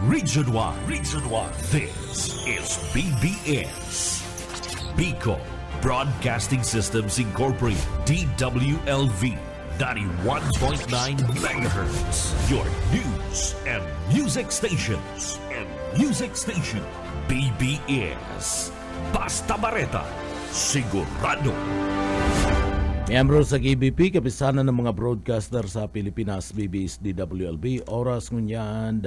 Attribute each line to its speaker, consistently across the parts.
Speaker 1: Region 1. Region 1. This is BBS. Bicol Broadcasting Systems Incorporated. DWLV. 91.9 megahertz. Your news and music stations. BBS. Basta Bareta. Sigurado.
Speaker 2: Miyembro sa KBP, kapisanan ng mga broadcaster sa Pilipinas, BBS, DWLB. Oras ngunyan,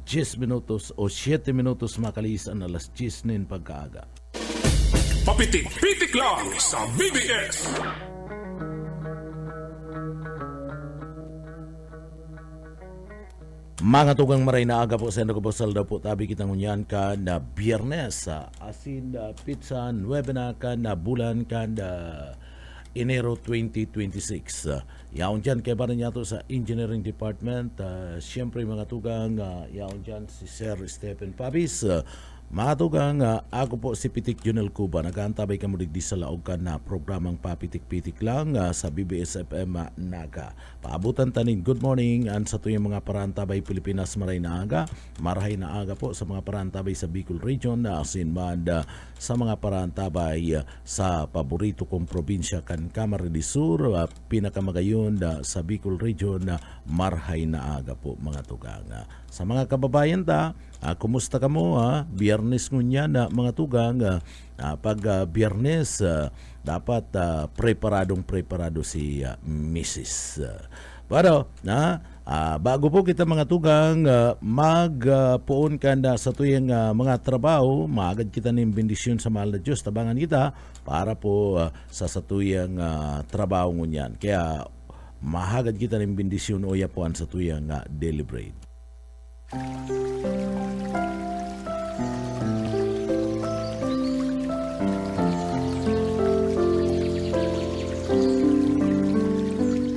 Speaker 2: 10 minutos o 7 minutos makalisan alas 10 nin pagkaaga.
Speaker 3: Papitik-pitik lang sa BBS.
Speaker 2: Mga tugang maray na aga po sa endo ko po salda po tabi kitang unyan ka na biyernes asin pizza 9 na ka na bulan ka na Enero 2026. Yaon dyan kay baran yato sa Engineering Department. Siyempre mga tugang yaon dyan si Sir Stephen Pabis. Mga tugang, ako po si Pitik Junel Cuba. Nag-aantabay ka mo digdi sa laog ka na programang Papitik-Pitik lang sa BBS FM Naga. Paabutan tanin good morning and sa tuyong mga parantabay Pilipinas maray na aga. Marahay na aga po sa mga parantabay sa Bicol Region asin man sa mga parantabay sa paborito kong probinsya kan Camarines Sur. Pinakamagayon sa Bicol Region marahay na aga po mga tugang. Sa mga kababayan kumusta ka mo Biyernes ngunya na mga tugang pag Biyernes dapat preparado si Mrs. Pero bago po kita mga tugang magpuon ka na sa tuyang mga trabaho, maagad kita ng bendisyon sa mahal na Diyos, tabangan kita para po sa tuyang trabaho ngunyan. Kaya mahagad kita ng bendisyon o yapuan sa tuyang daily bread.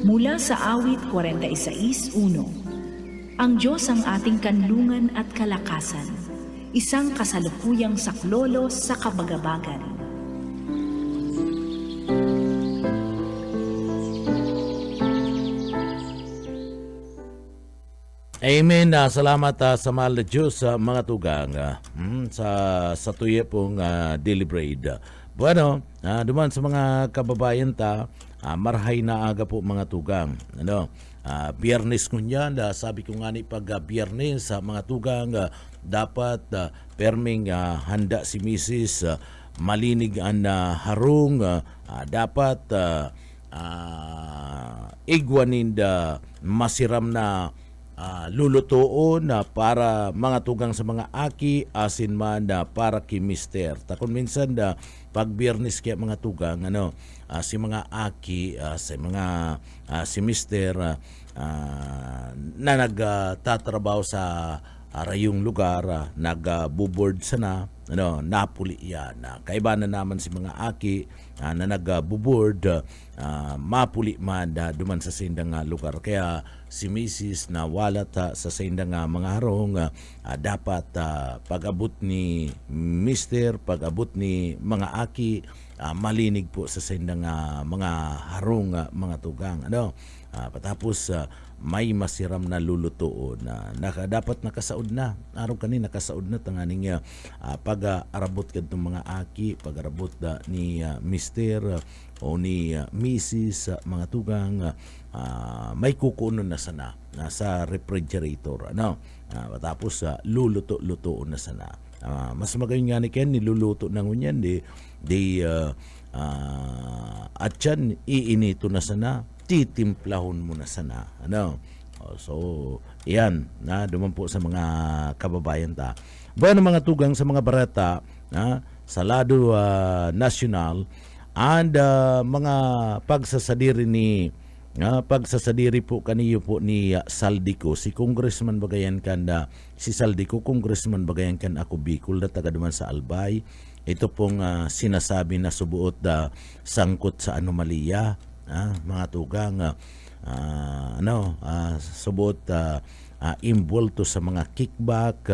Speaker 4: Mula sa awit 46:1, ang Diyos ang ating kanlungan at kalakasan, isang kasalukuyang saklolo sa kabagabagan.
Speaker 2: Amen. Salamat sa mahal na Diyos mga tugang sa tuya pong daily bread. Bueno, duman sa mga kababayan marhay na aga po mga tugang. Biyernes kunyan, sabi ko nga ni pag Biyernes mga tugang, dapat perming handa si Mrs. Malinig ang harong, dapat igwanin masiram na lulutuon para mga tugang sa mga aki asin man para ki mister. Takon minsan pag Biyernes kaya mga tugang si mga aki si mister na nagtatrabaho sa rayong lugar, nagbuboard sana napuli yan. Kaiba na naman si mga aki na nagbuboard, mapuli man duman sa sindang lugar. Kaya si Mrs. na walat sa sindang mga harong, dapat pag-abot ni Mister, pag-abot ni mga aki, malinig po sa sindang mga harong mga tugang. Patapos may masiram na lulutuon dapat nakasaod na araw kanina nakasaod na tanganing pag-arabot kadtong mga aki, pag-arabot ni Mister o ni Mrs. Mga tugang, may kukunon na sana sa refrigerator tapos luluto-lutoon na sana. Mas magayon nga ni Ken niluluto na ngunyan at yan iinito na sana, titimplahon mo na sana. So yan duman po sa mga kababayan Bueno mga tugang sa mga barata sa lado national and mga pagsasadiri po kaniyo po ni Saldico, si Congressman Bagayan kan si Saldico, Congressman Bagayan kan ako Bicol na taga duman sa Albay. Ito pong sinasabi na subuot sangkot sa anomalya mga tugang, subuot involved sa mga kickback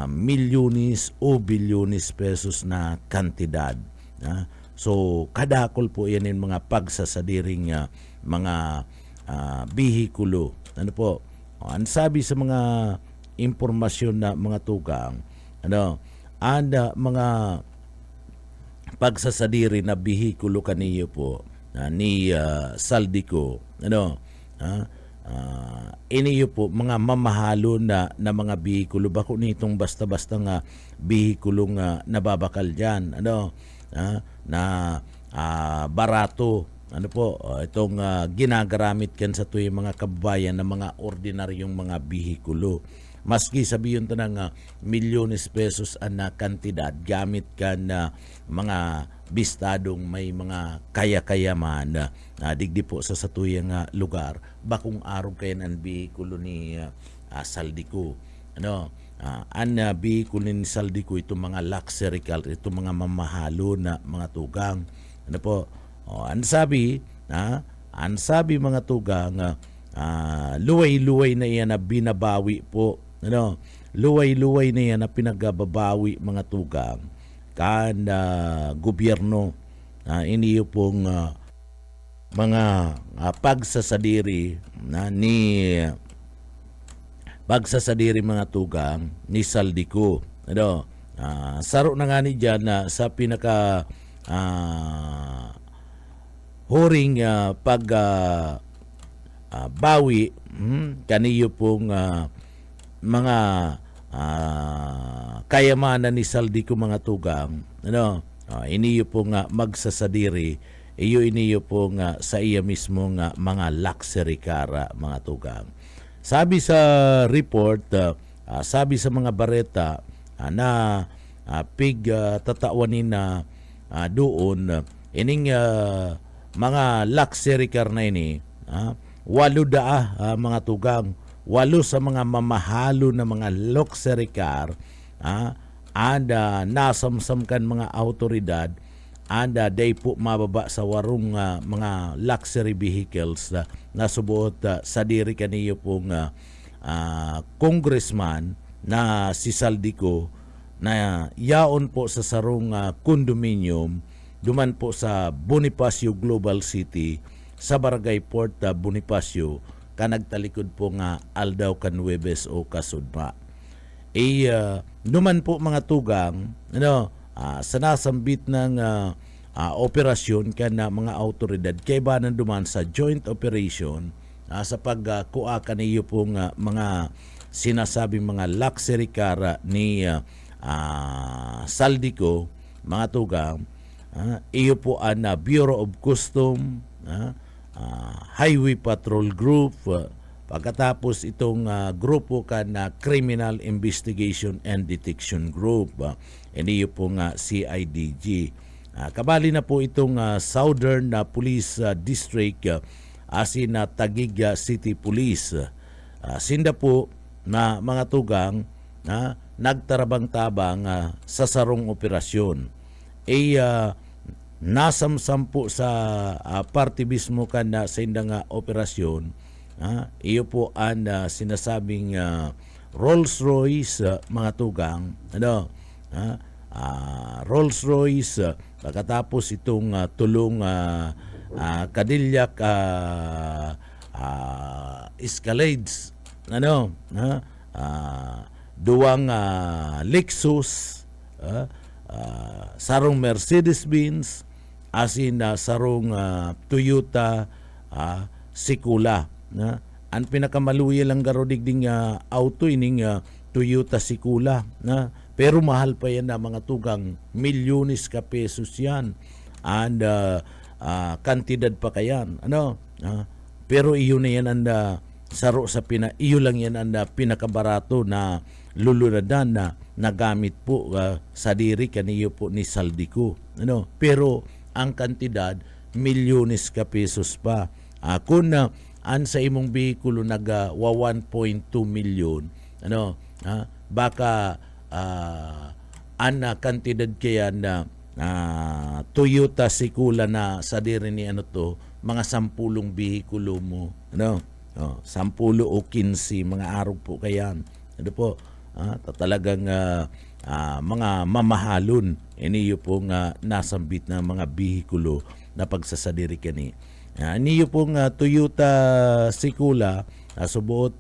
Speaker 2: milyones o bilyones pesos na kantidad. So kadakol po yan yung mga pagsasadiring mga bihikulo Ang sabi sa mga impormasyon na mga tugang, mga pagsasadiri na bihikulo kaniyo po ni Saldico, iniyo po mga mamahalo na mga bihikulo, bako nitong basta-basta nga bihikulong nababakal dyan, na barato, itong ginagaramit kan sa tuwing mga kababayan na mga ordinaryong mga bihikulo. Maski sabihin to ng milyones pesos na kantidad, gamit ka na mga bistadong may mga kaya-kayaman na digdi po sa satuyang lugar, bakong araw kayo ang bihikulo ni Saldico. Ang bihikulo ni Saldico, itong mga luxury car, itong mga mamahalo na mga tugang. Ang sabi mga tugang, luway-luway na iyan na binabawi po, luway-luway na iyan na pinagbabawi mga tugang kan gobyerno, iniyo pong mga pagsasadiri pagsasadiri mga tugang ni Saldico. Saro na nga ni dyan sa pinaka huring bawi kaniyo pong mga kayamanan ni Saldico mga tugang, iniyo pong magsasadiri, iniyo pong sa iya mismo mga luxury car mga tugang. Sabi sa report, sabi sa mga bareta na tatawanin na doon, ining mga luxury car na ini, 8 mga tugang, 8 sa mga mamahalo na mga luxury car, nasamsamkan mga autoridad, day po mababa sa warong mga luxury vehicles na subuot sa diri kaniyo pong congressman na si Saldico, na yaon po sa sarong condominium duman po sa Bonifacio Global City sa Barangay Port Bonifacio, kanagtalikod po nga Aldao Canueves o Kasudma. Duman po mga tugang, sa nasambit ng operasyon kana mga autoridad, kay ba duman sa joint operation sa pagkuha kaniyo pong mga sinasabing mga luxury car ni Saldico mga tugang, iyo po ang Bureau of Custom, Highway Patrol Group, pagkatapos itong grupo na Criminal Investigation and Detection Group, iniyo po CIDG. Kabali na po itong Southern Police District, asin na Taguig City Police. Sinda po na mga tugang nagtarabang-tabang sa sarong operasyon. Nasamsam po sa party mismo na sa indang operasyon, iyo po ang sinasabing Rolls-Royce mga tugang, Rolls-Royce, pagkatapos itong tulong Cadillac Escalades, duwang Lexus, sarong Mercedes-Benz, asin sarong Toyota Sikula. Ang pinakamaluya lang garo digding auto ining Toyota Sikula, pero mahal pa yan na mga tugang, milyones ka pesos yan, and kantidad pa kayan, pero iyo na yan ang saro sa iyo lang yan ang pinakabarato na lulunadan na nagamit po sa diri kaniyo po ni Saldico, pero ang kantidad milyones ka pesos pa. Kung an sa imong behikulo nag 1.2 milyon, baka an kantidad kaya na Toyota Sikula na sa diri ni mga 10 behikulo mo, 10 o 15 mga araw po kayan. Talagang mga mamahalon iniyo pong nasambit na mga behikulo na pagsasadiri kani. Iniyo pong Toyota Sikula subuot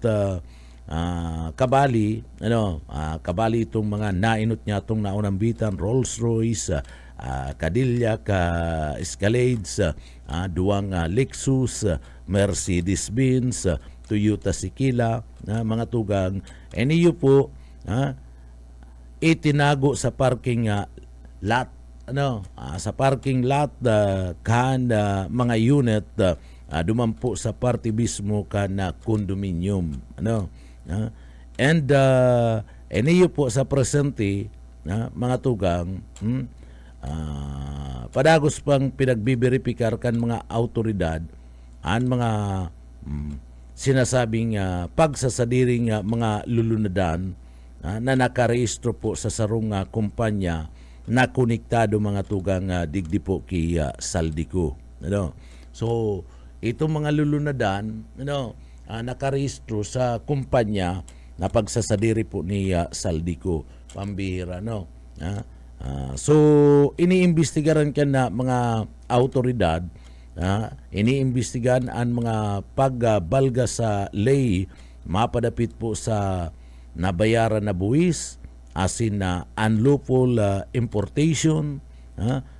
Speaker 2: kabali, kabali itong mga nainot niya itong naunambitan, Rolls-Royce, Cadillac, Escalades, duwang Lexus, Mercedes-Benz, Toyota Sikila, mga tugang. Eniyo po, itinago sa parking lot, sa parking lot kan mga unit dumampo sa party mismo kan condominium, and eniyo po sa presente mga tugang, padagos pang pinagbibiripikar kan mga autoridad ang mga sinasabing pagsasadiring mga lulunadan na nakarehistro po sa sarong kumpanya na konektado mga tugang digdi po kay Saldico. So, itong mga lulunadan nakarehistro sa kumpanya na pagsasadiri po ni Saldico. Pambihira, so, iniimbestigaran ka na mga autoridad, iniimbestigan ang mga pagbalga sa ley, mapadapit po sa nabayaran na buwis, asin na unlawful importation,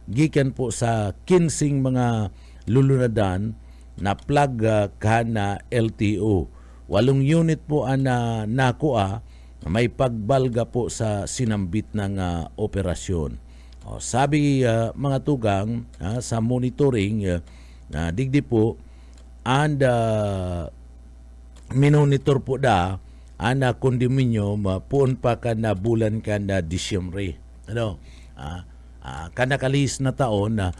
Speaker 2: gikan po sa 15 mga lulunadan na plug kana LTO. 8 unit po ang nakuha, may pagbalga po sa sinambit ng operasyon. Sabi mga tugang sa monitoring, digdi po, and minonitor po ang condominium puon pa ka na bulan ka na Disyembre. Kanakalis na taon na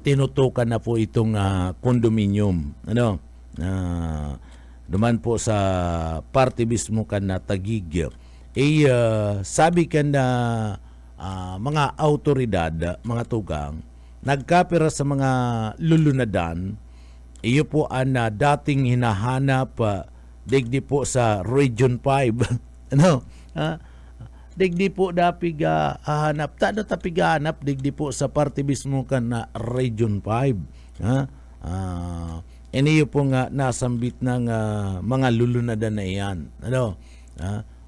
Speaker 2: tinutukan na po itong condominium. Duman po sa party mismo ka na Tagig. Sabi ka na mga autoridad, mga tugang, nagkapira sa mga lulunadan, iyo po ang dating hinahanap digdi po sa Region 5. Digdi po dapig hahanap. Tado tapig hahanap digdi po sa party mismo ka na Region 5. Iniyo po nga nasambit ng mga lulunadan na iyan.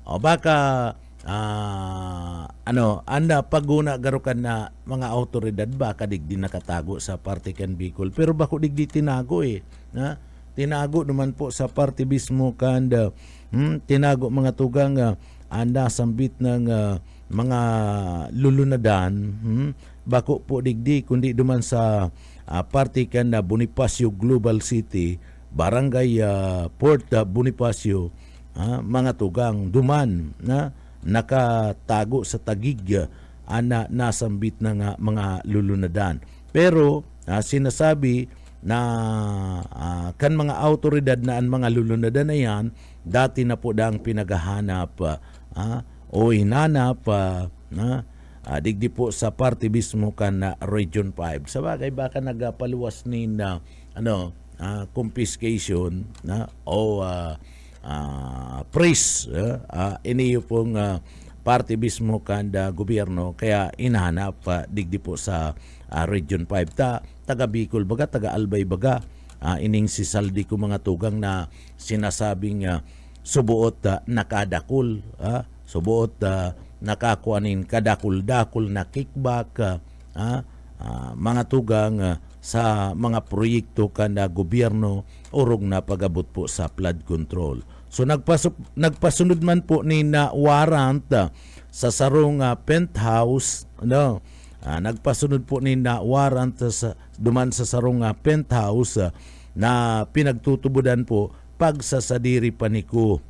Speaker 2: O baka anda paguna garukan na mga autoridad baka digdi nakatago sa party kan Bicol. Pero bako digdi tinago tinago naman po sa party mismo kan tinago mga tugang anda sambit ng mga lulunadan, bako po digdi kundi duman sa party kan na Bonifacio Global City, Barangay Port Bonifacio, mga tugang duman na nakatago sa Tagig ana nasambit ng mga lulunadan. Pero sinasabi na kan mga autoridad na ang mga lulunadan na yan dati na po dang pinagahanap o hinanap digdi po sa party mismo kan na Region 5. Sa bagay baka nagapaluwas ni na confiscation o praise iniyo pong party mismo kan da gobyerno kaya inahanap digdi po sa Region 5 taga Bicol baga, taga Albay baga, ining si Saldico mga tugang na sinasabing subuot nakadakul, subuot nakakuanin kadakul-dakul na kickback, mga tugang sa mga proyekto kada gobyerno urog na pagabot po sa flood control. So nagpasunod man po ni na warrant sa sarong penthouse, nagpasunod po ni na warrant sa duman sa sarong penthouse na pinagtutubudan po pagsasadiri paniko.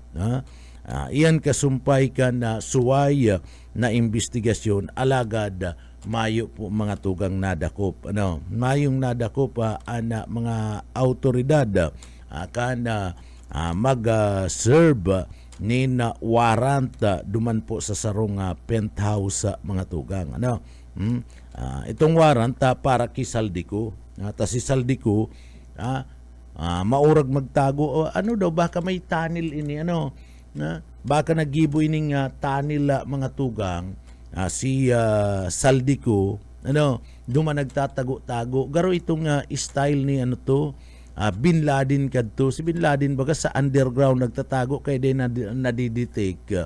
Speaker 2: Iyan kasumpay ka na suway na investigasyon alagad mayo po mga tugang nadakop. Mayong nadakop ana mga autoridad kana mag-serve ni na warrant duman po sa sarong penthouse mga tugang. Itong warrant para kay Saldico. Ta si Saldico maurag magtago. Ano daw baka may tunnel ini baka nagibo ining tunnel mga tugang si Saldico duman nagtatago-tago garo itong style ni Bin Laden kadto. Si Bin Laden baga sa underground nagtatago kay din nadidetect.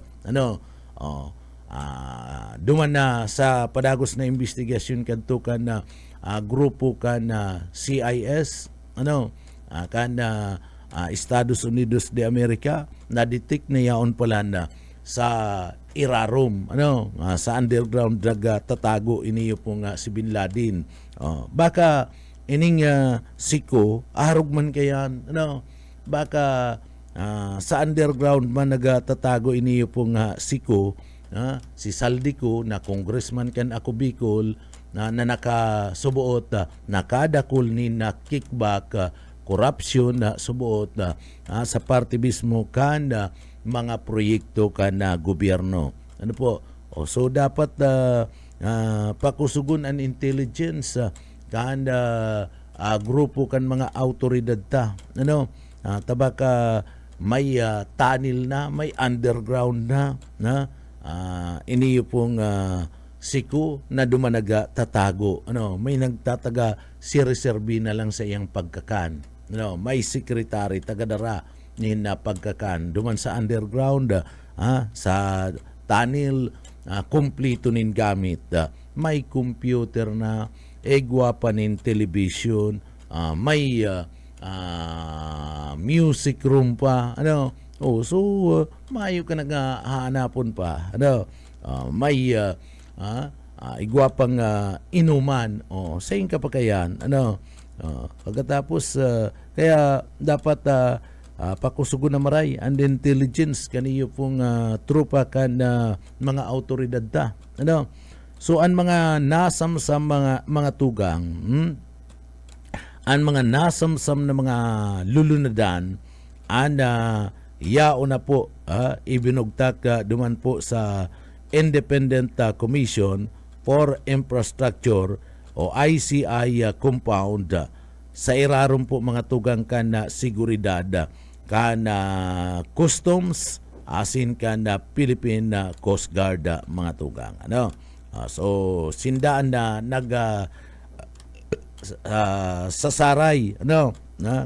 Speaker 2: Duman na sa padagos na investigasyon kadto kan na grupo kan na CIS Estados Unidos de America na-detect na yaon pala na sa Irarom sa underground tatago iniyo po nga si Bin Laden. Baka ining siko arog man kayan baka sa underground man nagatatago iniyo po nga siko si Saldico na congressman kan ako Bicol na nakasubuot nakadakol ni na kickback corruption na subuot sa parte mismo kan mga proyekto kan na gobyerno. So dapat pakusugon ang intelligence kan grupo kan mga autoridad tabaka may tunnel na, may underground na iniyo pong siku na dumanaga tatago. May nagtataga si reserve na lang sa iyang pagkakan. May sekretary tagadara ni na pagkakan. Duman sa underground, sa tunnel, kumplito nin gamit. May computer na, egwa pa nin television, may music room pa. So maayo ka naghahanapon pa. May igwa pang inuman sa ka pa kayan pagkatapos kaya dapat pakusugo na maray and intelligence kaniyo pong trupa kan mga autoridad so ang mga nasamsam mga tugang ang mga nasamsam na mga lulunadan yao na po ibinugtak duman po sa Independent Commission for Infrastructure o ICI compound sa Irarom po mga tugang kan na seguridad kan customs asin kan Philippine Coast Guard mga tugang so sindaan na sasaray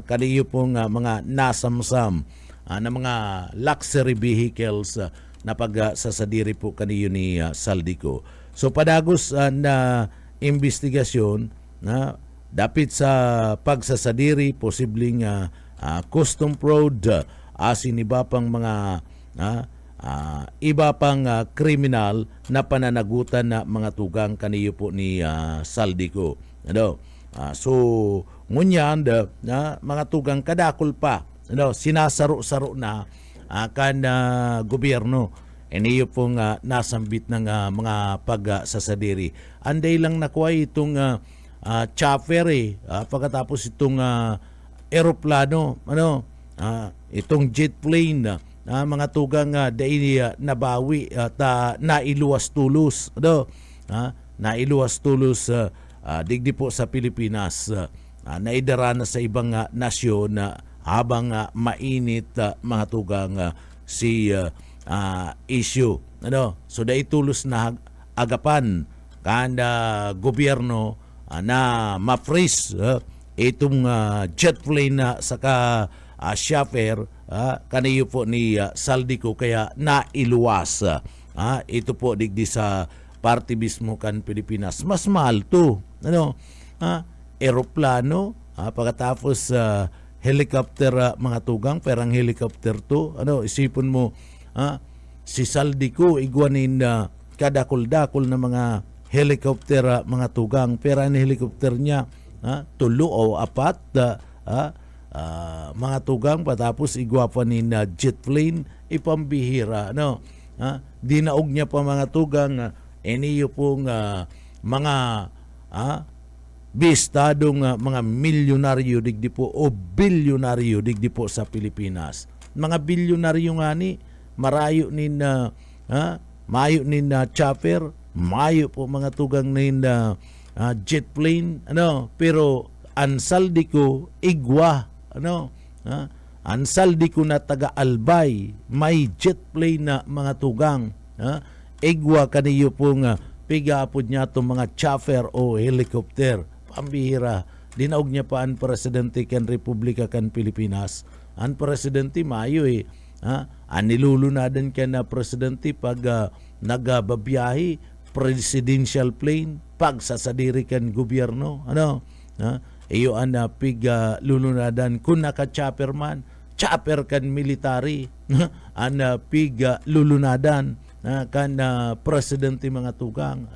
Speaker 2: kaniyo pong mga nasamsam na mga luxury vehicles na pagsasadiri po kaniyo ni Saldico. So padagos na investigasyon na dapit sa pagsasadiri posibleng custom fraud asin iba pang mga iba pang kriminal na pananagutan na mga tugang kaniyo po ni Saldico. So ngunyan mga tugang kadakol pa sinasaro-saro na kan gobyerno iniyo pong nasambit ng mga pagsasadiri. Anday lang nakuha itong chopper pagkatapos itong eroplano itong jet plane mga tugang dahil nabawi at nailuwas tulos nailuwas tulos digdi po sa Pilipinas naidara na sa ibang nasyon habang mainit mga tugang si issue so dahil tulos na agapan kanda gobyerno na ma-freeze itong jet plane na saka chauffeur kaniyo po ni Saldico kaya nailuwas ito po digdi sa parte mismo kan Pilipinas. Mas mahal to eroplano pagkatapos helicopter mga tugang perang helicopter to isipon mo si Saldico igwanin kadakol-dakol na mga helicopter mga tugang pera ni helicopter niya tulo o apat mga tugang patapos igwapan ni jet plane ipambihira dinaog niya pa mga tugang iniyo pong mga bistadong mga milyonaryo digdi po o bilyonaryo digdi po sa Pilipinas. Mga bilyonaryo nga ni marayo nin mayo nin chopper, mayo po mga tugang nin jet plane pero ang Saldico igwa ang Saldico na taga Albay may jet plane na mga tugang igwa kaniyo pong pigapod niya itong mga chopper o helicopter pambihira dinaog niya pa ang presidente kan Republika kan Pilipinas. Ang presidente mayo ang nilulunadan ka na presidente pag nagababiyahe presidential plane pag sasadiri kan gobyerno. Iyo ang lulunadan kung naka-chopper man, chopper kan military, ang lulunadan kan presidente mga tugang.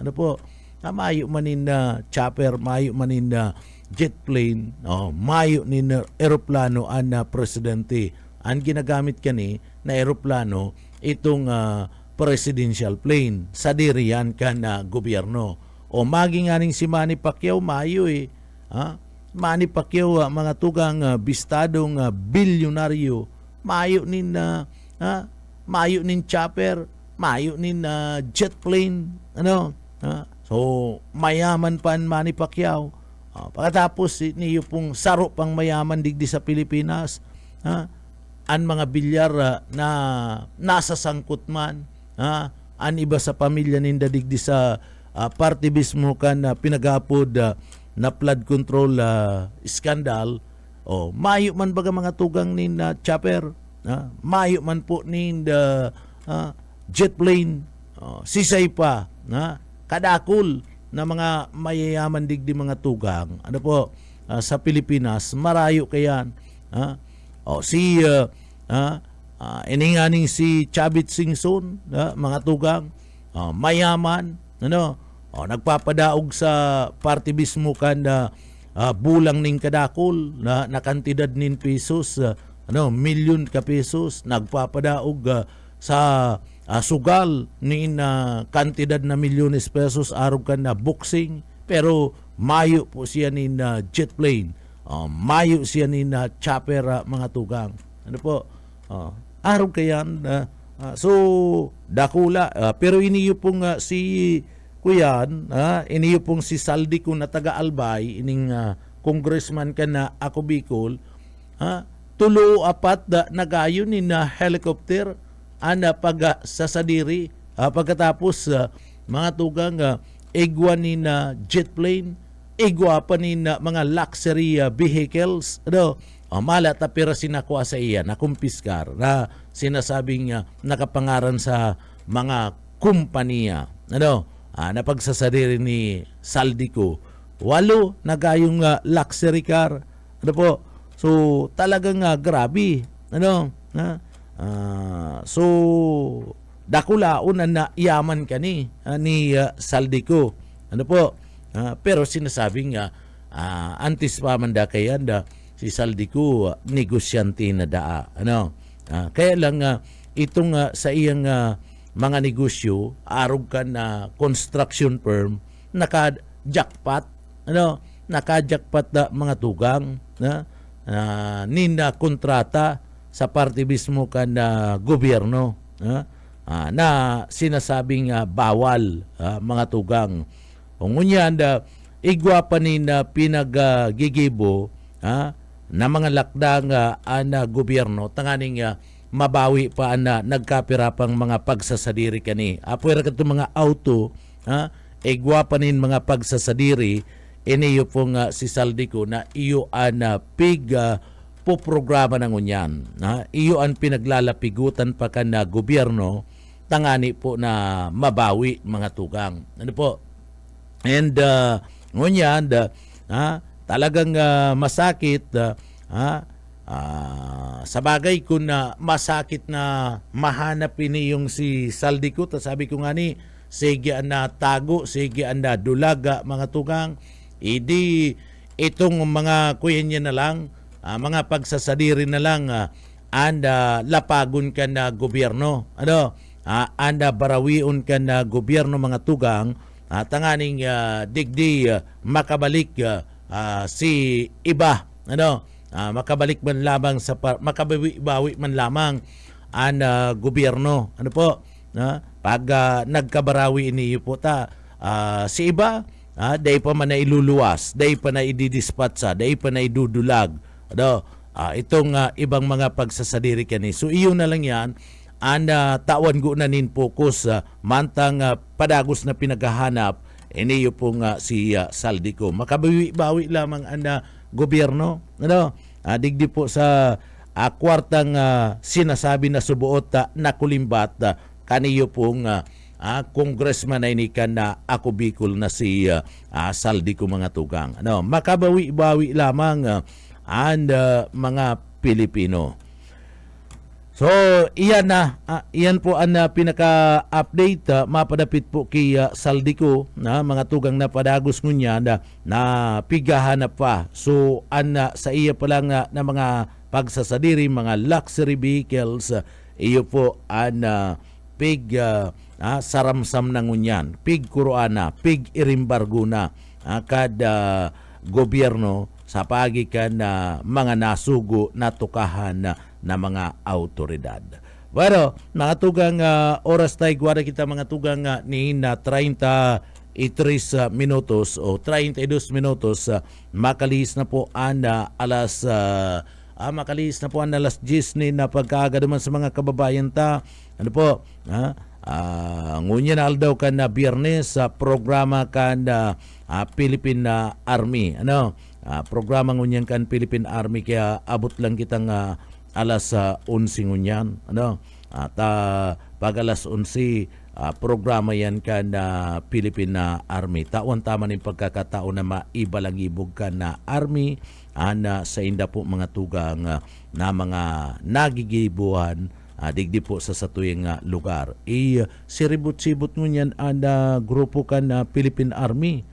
Speaker 2: Mayo manin na chopper, mayo manin na jet plane, mayo nin na eroplano ang presidente. Ang ginagamit kani na eroplano itong presidential plane sa diriyan kan gobyerno. O maging aning si Manny Pacquiao mayo Manny Pacquiao mga tugang bistadong bilyonaryo, mayo nin chopper, mayo nin jet plane, so mayaman pa ang Manny Pacquiao. Pagkatapos niyo pong saro pang mayaman digdi sa Pilipinas, ang mga bilyar na nasa sangkot man, ang iba sa pamilya ninda digdi sa party mismo kan pinagapod na flood control scandal, mayo man baga mga tugang nin chopper, mayo man po nin jet plane, sisay pa kadakol na mga mayayaman digdi mga tugang sa Pilipinas, marayo kayan. Ininganing si Chavit Singson, mga tugang, mayaman, nagpapadaog sa party mismo kan bulang ning kadakol na kantidad nin pesos, milyon ka pesos, nagpapadaog sa sugal nin kantidad na milyones pesos arog kan na boxing, pero mayo po siya nin jet plane, mayo siya nin chopper mga tugang. Arog kayan, so dakula, pero iniyo pong si Kuyan, iniyo pong si Saldico na taga-Albay, ining congressman ka na ako Bicol, tulo apat nagayon ni na helicopter pag sasadiri, pagkatapos mga tugang igwa ni na jet plane, igwa pa ni na mga luxury vehicles, mala tapira sinakuha sa iya na kumpiskar na sinasabing nakapangaran sa mga kumpanya, na pagsasadiri ni Saldico. 8 nagayong luxury car, so talagang grabe, so dakulaon na yaman kani ni Saldico, pero sinasabing antis pa man da kayan si Saldico negosyante na daa, kaya lang itong sa iyang mga negosyo arog kan na construction firm naka-jackpot, naka-jackpot mga tugang nina kontrata sa parte mismo kan gobyerno, na sinasabing bawal mga tugang. Ngunyan igwa pa ni pinaggigibo na mga lakdang gobyerno tanganing mabawi pa na nagkapirapang mga pagsasadiri kani. Apuera ka mga auto, igwa pa nin mga pagsasadiri, iniyo pong si Saldico na iyo pig po programa ng unyan. Iyo ang pinaglalapigutan pa ka na gobyerno, tangani po na mabawi mga tugang. And ngunyan, talagang masakit, sa bagay kung masakit na mahanap ini yung si Saldico, sabi ko nga ni, sige na tago, sige na dulaga mga tugang, itong mga kuya niya na lang, mga pagsasadiri na lang, lapagon ka na gobyerno, barawion ka na gobyerno mga tugang, tanganing digdi makabalik si iba, makabalik man lamang sa makabawi man lamang ang gobyerno, pag nagkabarawi iniyo po si iba, day pa man na iluluwas, day pa na ididispatsa, day pa na idudulag, itong ibang mga pagsasadiri kani. So iyo na lang yan ang tawan ko na nin focus mantang padagos na pinaghahanap iniyo po nga si Saldico. Makabawi-bawi lamang ang gobyerno. Digdi po sa kwartang sinasabi na subuot na kulimbat kaniyo pong congressman na inikan na ako Bicol na si Saldico mga tugang. Makabawi-bawi lamang ang mga Pilipino. So, iyan po ang pinaka-update mapadapit po kay Saldico na mga tugang na padagos ngunya na pigahanap pa. So, sa iya pa lang na mga pagsasadiri, mga luxury vehicles, iyo po ang saramsam na ngunyan, pig kuruana, pig irimbargo na kada gobyerno sa pagikan na mga nasugo na tukahan na mga autoridad. Pero, mga tugang oras tayo, gwara kita mga tugang ni na 33 minutos o 32 minutos, makalis na po ang alas 10 ni na pagkaagaduman sa mga kababayan ta. Ano po? Ngunya na aldaw ka na Biyernes sa programa kan Philippine Army. Programa ngunyan kan Philippine Army kaya abot lang kitang alas 11 ngunyan. At pag alas 11 programa yan kan Philippine Army. Taon tama ng pagkakataon na maibalangibog ka na Army sa inda po mga tugang na mga nagigibuhan digdi po sa satuyeng lugar. Siribot-sibot ngunyan ang grupo kan Philippine Army.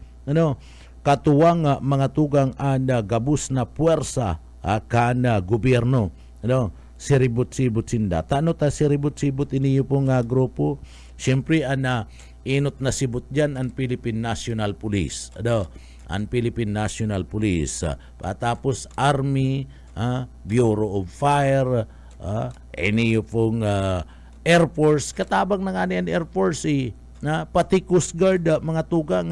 Speaker 2: Katuwang mga tugang ang gabus na puwersa kan gobyerno. Siribot-sibot sinda. Tano ta siribot-sibot iniyo pong grupo? Siyempre, inot na sibot dyan ang Philippine National Police. Ang Philippine National Police. Patapos Army, Bureau of Fire, iniyo pong Air Force. Katabang na nga niyan Air Force pati Coast Guard, mga tugang,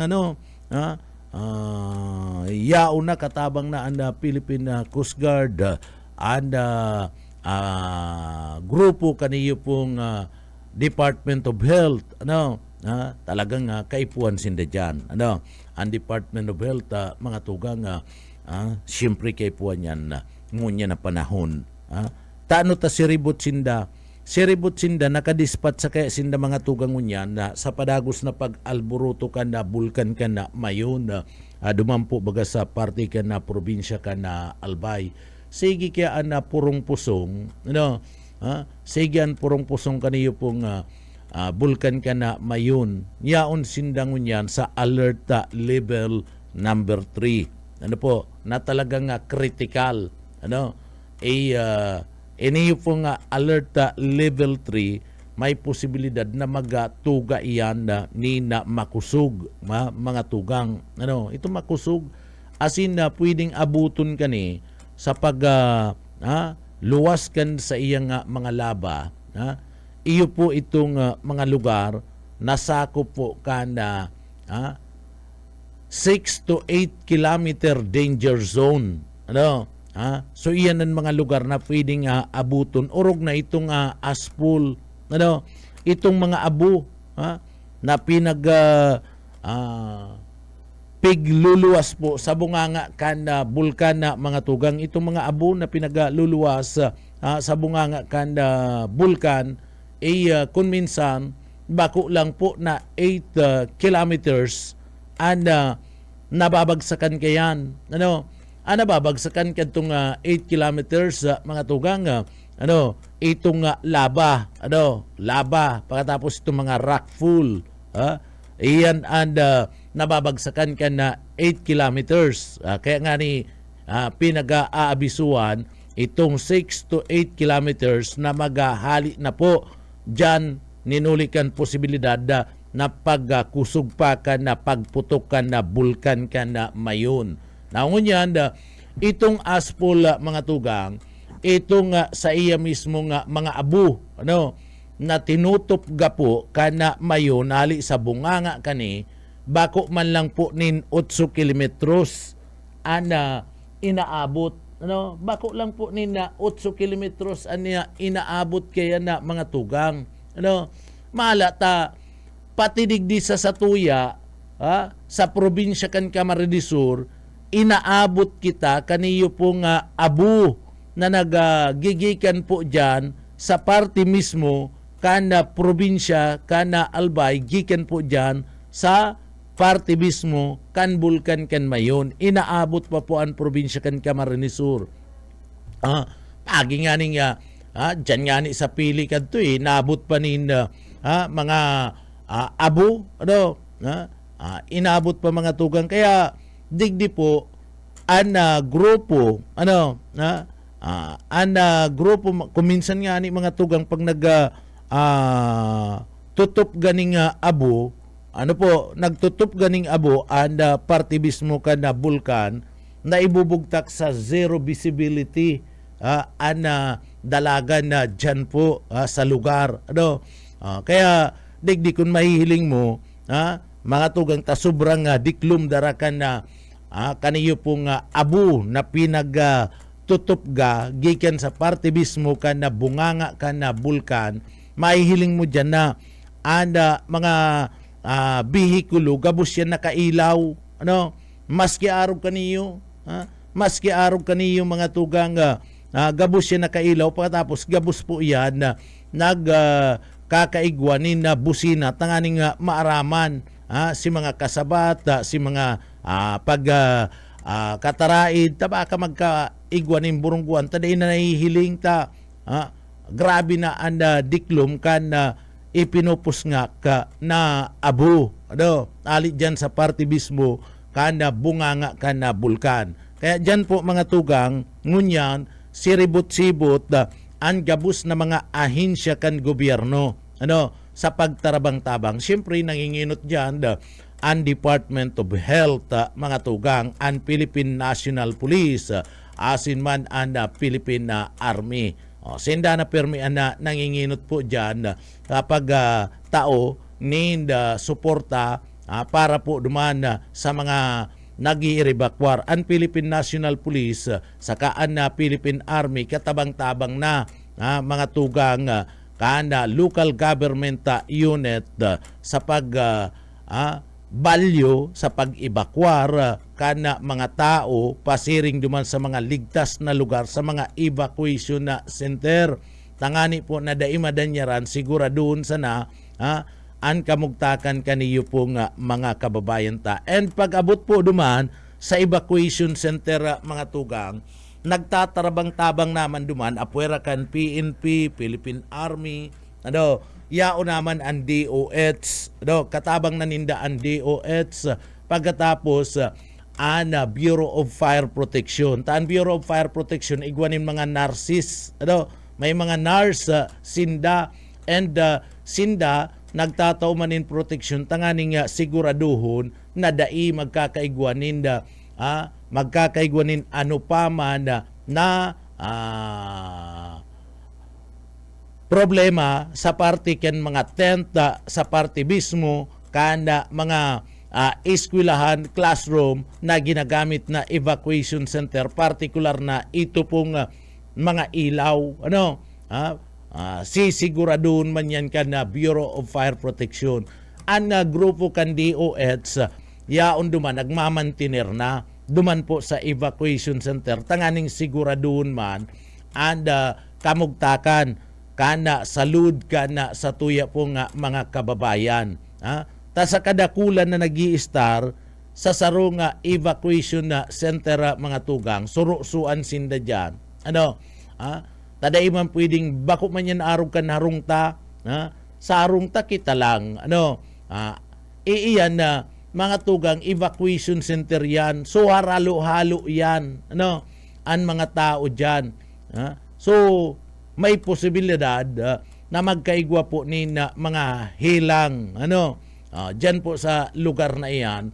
Speaker 2: yaon na katabang na ang Philippine Coast Guard, and grupo kaniyo pong Department of Health, talagang kaipuan sinda dyan. Ang Department of Health, mga tugang, siyempre kaipuan yan, ngunya na panahon. Tano ta siribot sinda nakadispat sa kaya sinda mga tugang ngunyan na sa padagos na pag-alburuto ka na bulkan ka na mayon, dumampo baga sa parte ka na probinsya ka na Albay. Sige kaya purong pusong, sige an purong pusong kaniyo pong bulkan ka na mayon. Yaon sindangon yan sa alert level number 3. Na talagang critical. Iniyo pong alert level 3, may posibilidad na magtuga iyan ni na makusog, mga tugang. Ito makusog, asin na pwedeng abuton ka ni sa pag luwas kan sa iyang mga laba. Iyo po itong mga lugar nasakop po ka na 6 to 8 kilometer danger zone. So iyan ang mga lugar na pwedeng abuton. Orog na itong aspul, itong mga abo na pigluluwas po sa bunganga kan bulkan na mga tugang. Itong mga abo na pinagluluwas sa bunganga kan bulkan kung minsan bako lang po na 8 kilometers and nababagsakan kayan. Nababagsakan ka itong 8 kilometers mga tugang. Itong laba. Laba. Pagkatapos itong mga rockful. Iyan and nababagsakan ka na 8 kilometers. Kaya nga ni pinag-aabisuhan itong 6 to 8 kilometers na maghahali na po dyan ninulikan posibilidad na pagkusog pa ka na pagputok ka na bulkan ka na mayon. Naunyan, itong aspol mga tugang, itong sa iya mismo mga abo, na tinutop gapo kana mayon nali sa bunganga kani bako man lang po nin 8 kilometros inaabot, bako lang po nin 8 kilometros inaabot kaya na mga tugang. Malata pati digdi sa satuya sa probinsya kan Camarines Sur, inaabot kita kaniyo pong abu na nagagigikan po dyan sa party mismo kana probinsya, kana Albay, gikan po dyan sa party mismo kan Bulkan kan Mayon. Inaabot pa po ang probinsya kan Camarines Sur. Pagi nga ning dyan nga ni sa pili kadto naabot pa nin mga abo, inabot pa mga tugang. Kaya digdi po an grupo grupo kuminsan nga ni mga tugang pag tutup ganing abo, nagtutup ganing abo and party mismo ka na Bulkan na ibubugtak sa zero visibility dalagan na dyan po sa lugar. Kaya digdi kung mahihiling mo, mga tugang ta sobrang diklum darakan na kaniyo pong abu na tutup gikan sa parte mismo ka na bunganga ka na Bulkan, mahihiling mo dyan na mga bihikulo gabos yan nakailaw, maski arog kaniyo, maski arog kaniyo mga tugang gabos yan nakailaw, pagkatapos gabos po yan kakaigwanin na busina tanganing maaraman si mga kasabat, si mga kataraid, taba ka magkaigwanin burungguan, taday na nahihiling ta, grabe na ang diklum kan ipinupos nga ka na abu, alit dyan sa party mismo kan bunganga kan na Bulkan. Kaya dyan po mga tugang, ngunyan, siribot-sibot ang gabus na mga ahinsya kan gobyerno sa pagtarabang-tabang. Siyempre nanginginot dyan ang Department of Health, mga tugang, ang Philippine National Police, asin man ang Philippine Army. Senda na permi na nanginginot po dyan kapag tao need suporta para po duman sa mga nag-iirebakwar. Ang Philippine National Police saka ang Philippine Army katabang-tabang na mga tugang kana local government unit sa balyo sa pag-evacuar kana mga tao pasiring duman sa mga ligtas na lugar, sa mga evacuation na center. Tangani po na daimadanyaran siguraduhon sana an kamugtakan kaniyo pong mga kababayan ta. And pag-abot po duman sa evacuation center, mga tugang, nagtatarabang-tabang naman duman apwera kan PNP, Philippine Army, yao naman ang DOH, katabang naninda ang DOH, pagkatapos Bureau of Fire Protection. Taan Bureau of Fire Protection, igwanin mga narsis, may mga NARS, SINDA, and SINDA, nagtataw manin protection, tanganing siguraduhon na dai magkakaigwanin ano pa man na problema sa party ken mga tent sa party mismo kana mga eskwelahan, classroom na ginagamit na evacuation center, particular na ito pong mga ilaw, sisiguraduhon man yan ka na Bureau of Fire Protection. Ang grupo kan DOH, yaon duman, nagmamantiner na duman po sa evacuation center, tanganing siguraduhon man and kamugtakan kana salud kana sa tuya po nga mga kababayan. Ta sa kadakulan na nag-i-star sa saro nga evacuation na center, mga tugang, surusuan sinda dyan. Taday man pwedeng bako man yan arog kan harungta, sa harungta kita lang, iiyan na mga tugang evacuation center yan, so haralo-halo yan, ang mga tao dyan. So, may posibilidad na magkaigwa po ni na mga hilang, dyan po sa lugar na iyan.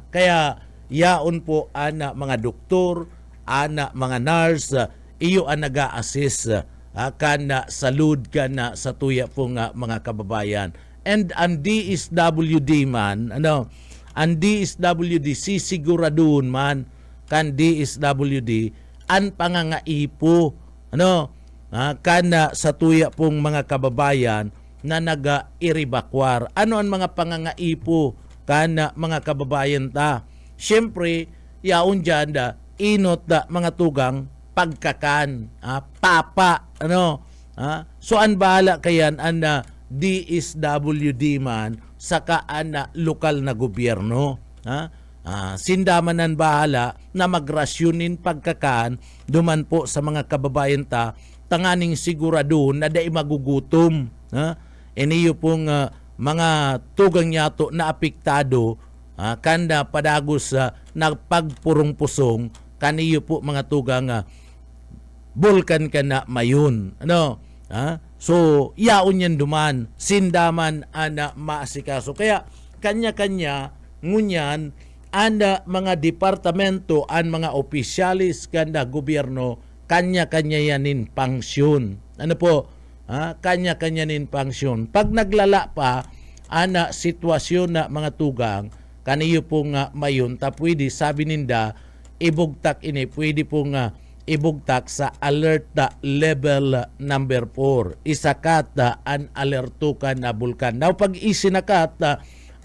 Speaker 2: Kaya, yaon po ana mga doktor, ana mga nurse, iyo ang nag-a-assist kana salud kana sa tuya po nga mga kababayan. And ang DSWD man, ang DSWD sisiguraduhon man kan DSWD ang pangangaipo, kana sa tuya pong mga kababayan na naga-iribakwar. Ano ang mga pangangaipo kan mga kababayan ta. Siyempre, yaon dyan inot mga tugang pagkakan, papa, so an bahala kayan an DSWD man saka an lokal na gobyerno, sindamanan bahala na magrasyonin pagkakan duman po sa mga kababayan ta, tanganing sigurado na dai magugutom. Iniyo pong mga tugang yato na apektado, kanda padagos na pagpurong-pusong, kaniyo po mga tugang bulkan ka na mayon. So, yaon yan duman, sindaman ana maasikaso. Kaya, kanya-kanya, ngunyan, anda mga departamento, an mga opisyalis, kanda gobyerno, kanya-kanya yanin pangsyon. Kanya-kanya nin pangsyon. Pag naglala pa, ana sitwasyon na mga tugang, kaniyo pong mayon, pwede, sabi ninda, ibugtak ini, pwede pong ibugtak sa alert level number 4. Isakat an alerto kan na bulkan. Now pag isinakat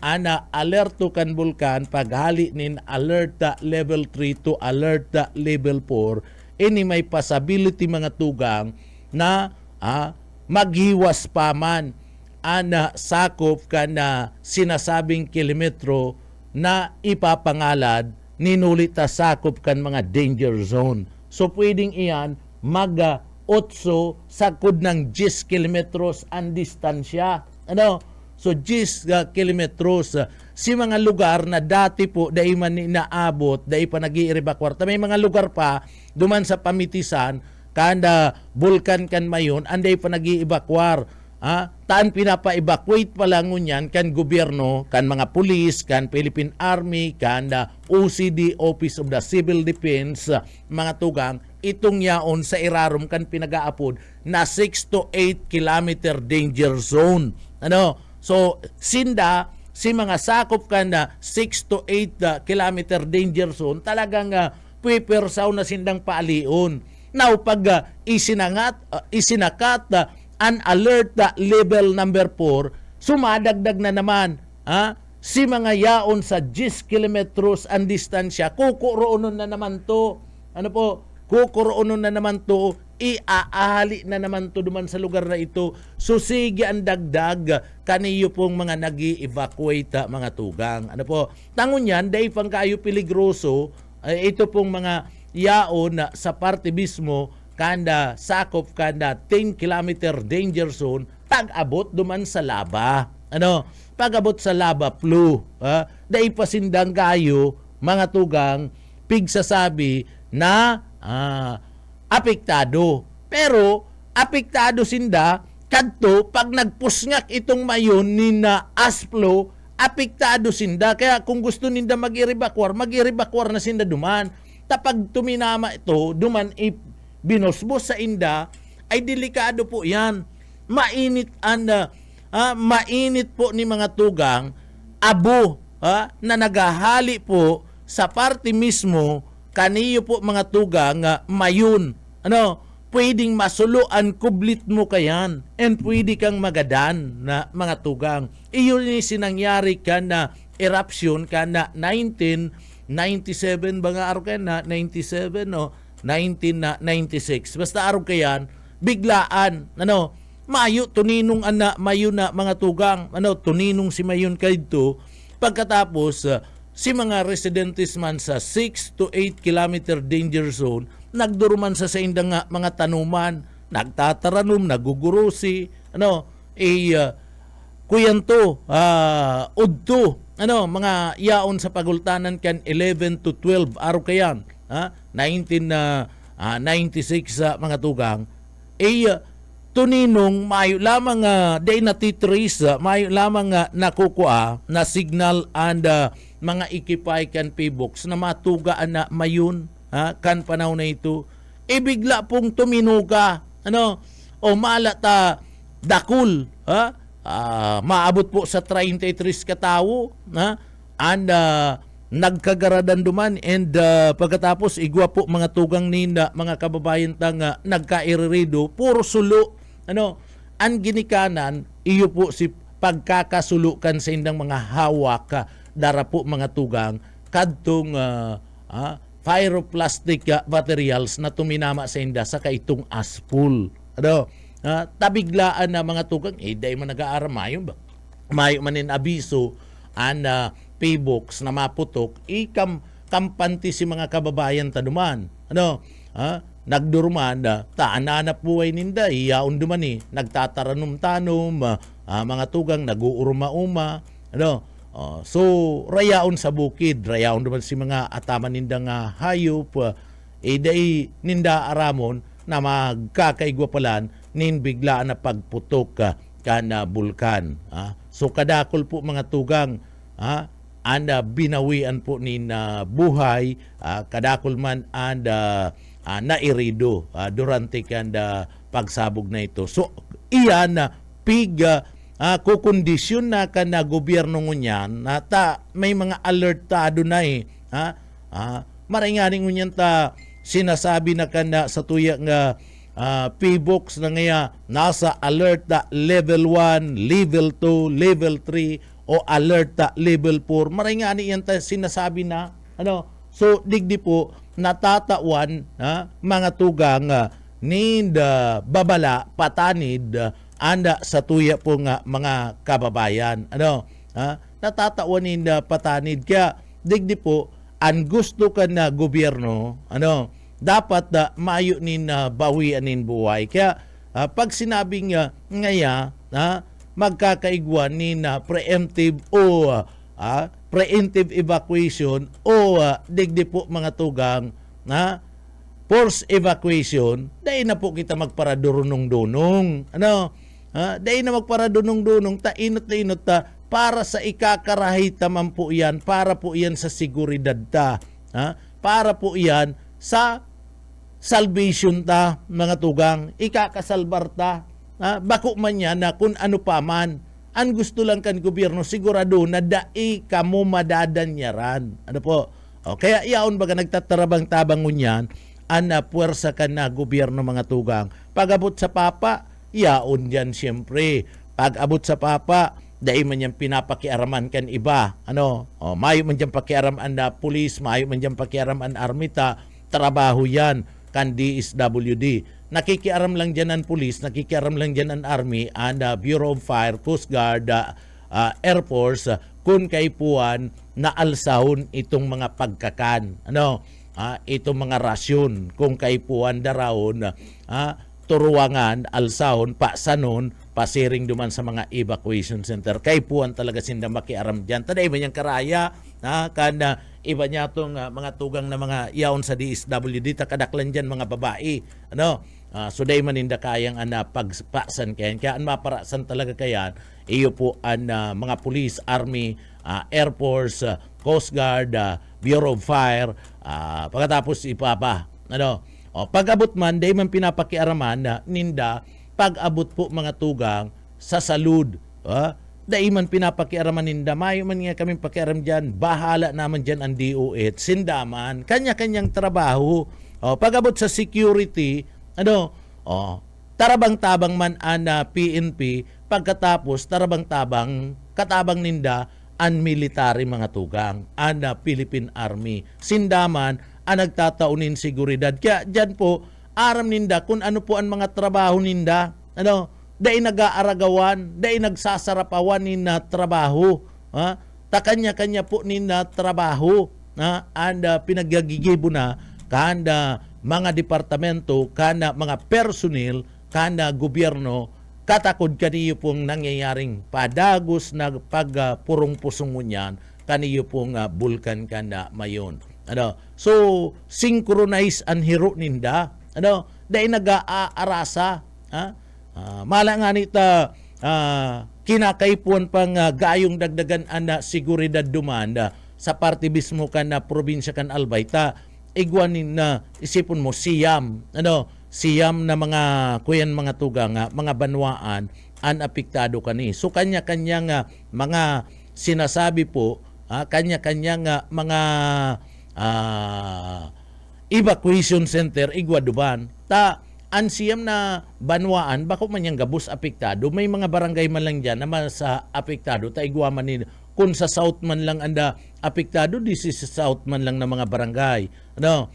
Speaker 2: ana alerto kan bulkan, paghali nin alert level 3 to alert level 4, ini may possibility mga tugang na maghiwas pa man ana sakop kan na sinasabing kilometro na ipapangalad ninulita sakop kan mga danger zone. So pwedeng iyan mag-8 sakod ng 10 kilometros ang distansya. So 10 kilometros. Si mga lugar na dati po dahil man inaabot, dahil pa nag-i-evacuate. May mga lugar pa duman sa pamitisan, kanda bulkan kan mayon, anday pa nag-i-evacuate. Taan pinapa-evacuate pa lang ngunyan kan gobyerno, kan mga pulis, kan Philippine Army, kan OCD, Office of the Civil Defense, mga tugang, itong yaon sa irarom kan pinag-aapod na 6 to 8 kilometer danger zone. So, sinda, si mga sakop kan na 6 to 8 kilometer danger zone, talagang puipersaw na sindang paalion. Now, pag isinakat an alert level number 4, sumadagdag na naman si mga yaon sa 10 kilometros ang distansya, kukuroonon na naman to. Kukuroonon na naman to, iaahali na naman to duman sa lugar na ito. So sige ang dagdag kaniyo pong mga nag-i-evacuate mga tugang. Tangon yan, dahil pang kayo peligroso, ito pong mga yaon sa parte mismo, kanda sakop kanda 10 kilometer danger zone, pag-abot duman sa laba. Pag-abot sa laba flu, dahil pasindang kayo mga tugang pigsasabi na apektado. Pero apektado sinda kadto pag nagpusngak itong mayon ni na asplo, apektado sinda. Kaya kung gusto ninda mag-i-evacuate na sinda duman. Tapag tuminama ito, duman binosbos sa inda, ay delikado po yan. Mainit po ni mga tugang, abo na naghahali po sa parte mismo, kaniyo po mga tugang mayon. Pwedeng masuluan kublit mo kayan, and pwede kang magadan na mga tugang. Iyon ni sinangyari ka na eruption ka na 1997 ba nga araw ka na 97 1996. Basta araw kayan, biglaan, mayo tuninong mayo na mga tugang, tuninong si mayon kayto, pagkatapos si mga residentes man sa 6 to 8 kilometer danger zone, nagduruman sa indang mga tanuman, nagtataranom, nagugurusi, kuyanto, udto, mga yaon sa pagultanan kan 11 to 12 araw kayan. 1996 mga tugang, tuninong mayo lamang day natitrace, mayo lamang nakukuha na signal and mga ikipay kan P-box na matugaan na mayon kan panahon na ito. Bigla pong tuminuga, o malata dakul, maabot po sa 33 katao, and nagkagaradan duman, and pagkatapos igwa po mga tugang ninda mga kababayan tang nagkairirido, puro sulo. Ang ginikanan iyo po si pagkakasulukan sa indang mga hawak dara po mga tugang kadtong pyroplastic materials na tuminama sa inda sa kaitong aspul. Ano? Tabiglaan na mga tugang, dahil man nag-aaram mayo ba? Mayo manin abiso an paybooks na maputok, kampanti si mga kababayan taduman. Ano? Nagdurman, taananap buhay ninda, iyaon duman nagtataranum-tanom, mga tugang, nag-uurma-uma. Ano? So, rayaon sa bukid, rayaon naman si mga ataman ninda nga hayop, day ninda aramon na magkakaigwapalan nin biglaan na pagputok kana bulkan. So, kadakol po mga tugang, anda binawian po nin buhay, kadakol man anda nairido durante kanda pagsabog na ito. So, iyan kukondisyon na ka na gobyerno ngunyan na may mga alertado na maringaning ngunyan sinasabi na ka na sa tuya nga P-Box na ngaya nasa alert level 1, level 2, level 3 o alert level 4. Maringani yan sinasabi na so digdi po natatawan mga tugang babala patanid anda sa tuya po nga mga kababayan. Natatawanin na patanid kaya digdi po ang gusto ka na gobyerno dapat maayo nin bawian nin buhay. Kaya pag sinabing ngaya magkakaigwan nin preemptive o preemptive evacuation o digdi po mga tugang forced evacuation, dahil na po kita magparadurunong-dunong. Dahil na magparadurunong-dunong, inot na inot para sa ikakarahita man po yan, para po yan sa seguridad para po yan sa salvation mga tugang, ikakasalbar bako man yan na kung ano pa man. Ang gusto lang kan gobyerno, sigurado na dai kamo madadanyaran. Kaya iyaon baga nagtatarabang-tabang ngunyan, puwersa ka na gobyerno mga tugang. Pag-abot sa papa, iyaon yan siyempre. Pag-abot sa papa, dahil man yan pinapakiaraman kan iba. Mayo man dyan pakiaraman na pulis, mayo man dyan pakiaraman armita, trabaho yan kan DSWD. Nakikiaram lang dyan ang pulis, nakikiaram lang dyan ang army, and Bureau of Fire, Coast Guard, Air Force, kung kaipuan na alsahon itong mga pagkakan. Itong mga rasyon, kung kaipuan darawon, turuangan, alsahon, pasanon, pasiring duman sa mga evacuation center. Kaipuan talaga sinda makiaram dyan. Taday ba niyang karaya, kana iba niya itong mga tugang na mga yaon sa DSWD, takadaklan dyan mga babae. So day maninda kayang pagpasan kayan. Kaya ang maparasan talaga kayan, iyo po ang mga police, army, Air Force, Coast Guard, Bureau of Fire, pagkatapos ipapa. Pag-abot man, day man pinapakiaraman na ninda, pag-abot po mga tugang sa salud. Day man pinapakiaraman ninda, mayo man nga kaming pakiaram dyan, bahala naman dyan ang DOH, sindaman, kanya-kanyang trabaho. Pag-abot sa security, tarabang-tabang man ang PNP, pagkatapos tarabang-tabang katabang ninda ang military mga tugang, ang Philippine Army. Sindaman ang nagtataunin seguridad. Kaya dyan po, aram ninda kung ano po ang mga trabaho ninda. Dahil nag-aaragawan, dahil nagsasarapawan ninda trabaho. Takanya-kanya po ninda trabaho. And pinagagigibo na kanda mga departamento, kana mga personnel, kana gobyerno, katakod kaniyo pong nangyayaring padagos na pagpurong-pusong ngunyan, kaniyo pong bulkan kana mayon. So, synchronize ang hiro ninda. Dahil nag-aarasa. Mala nga nita, kinakaipuan pang gayong dagdagan ang seguridad dumanda sa parte mismo kan na probinsya kan Albayta. Igwanin na isipon mo siyam na mga kuyan mga tugang mga banwaan an apektado kani. So kanya-kanyang mga sinasabi po, kanya-kanyang mga evacuation center igwaduban. An siyam na banwaan bako man yang gabus apektado, may mga barangay man lang diyan na sa apektado ta igwa man ni kung sa South man lang anda apektado, this is sa South man lang na mga barangay. Ano?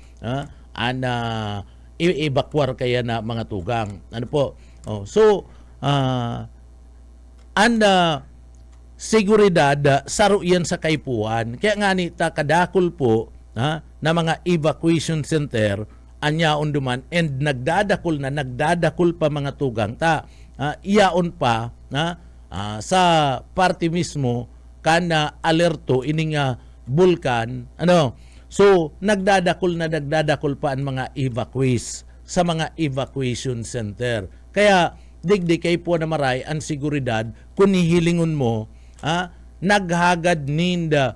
Speaker 2: I-evacuate kaya na mga tugang. Ano po? So, seguridad saro yan sa kaipuan. Kaya nga ni kadakol po na mga evacuation center anyaon duman and nagdadakol pa mga tugang iyaon pa sa party mismo kana alerto ining bulkan so nagdadakol pa ang mga evacuees sa mga evacuation center. Kaya digdi kay po na maray ang seguridad kung nihilingon mo naghagad ninda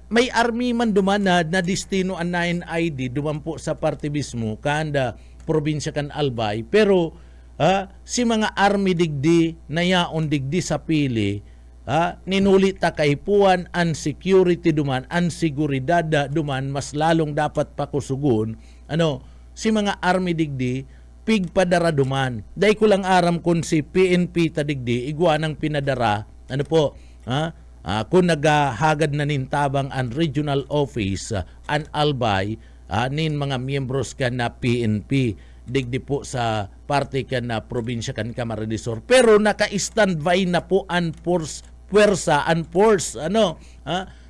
Speaker 2: may army man duman na destino ang 9 ID duman po sa party mismo kanda probinsya kan Albay, pero si mga army digdi na yaon digdi sa pili ninulit ta kaipuan ang security duman, ang seguridad duman mas lalong dapat pakusugon si mga army digdi pigpadara duman. Dahil ko lang aram kung si PNP tadigdi igwa ng pinadara kung naghagad na nintabang ang regional office an Albay nin mga miyembros ka na PNP digdi po sa parte ka na probinsya kan Camarines Sur, pero naka-standby na po ang force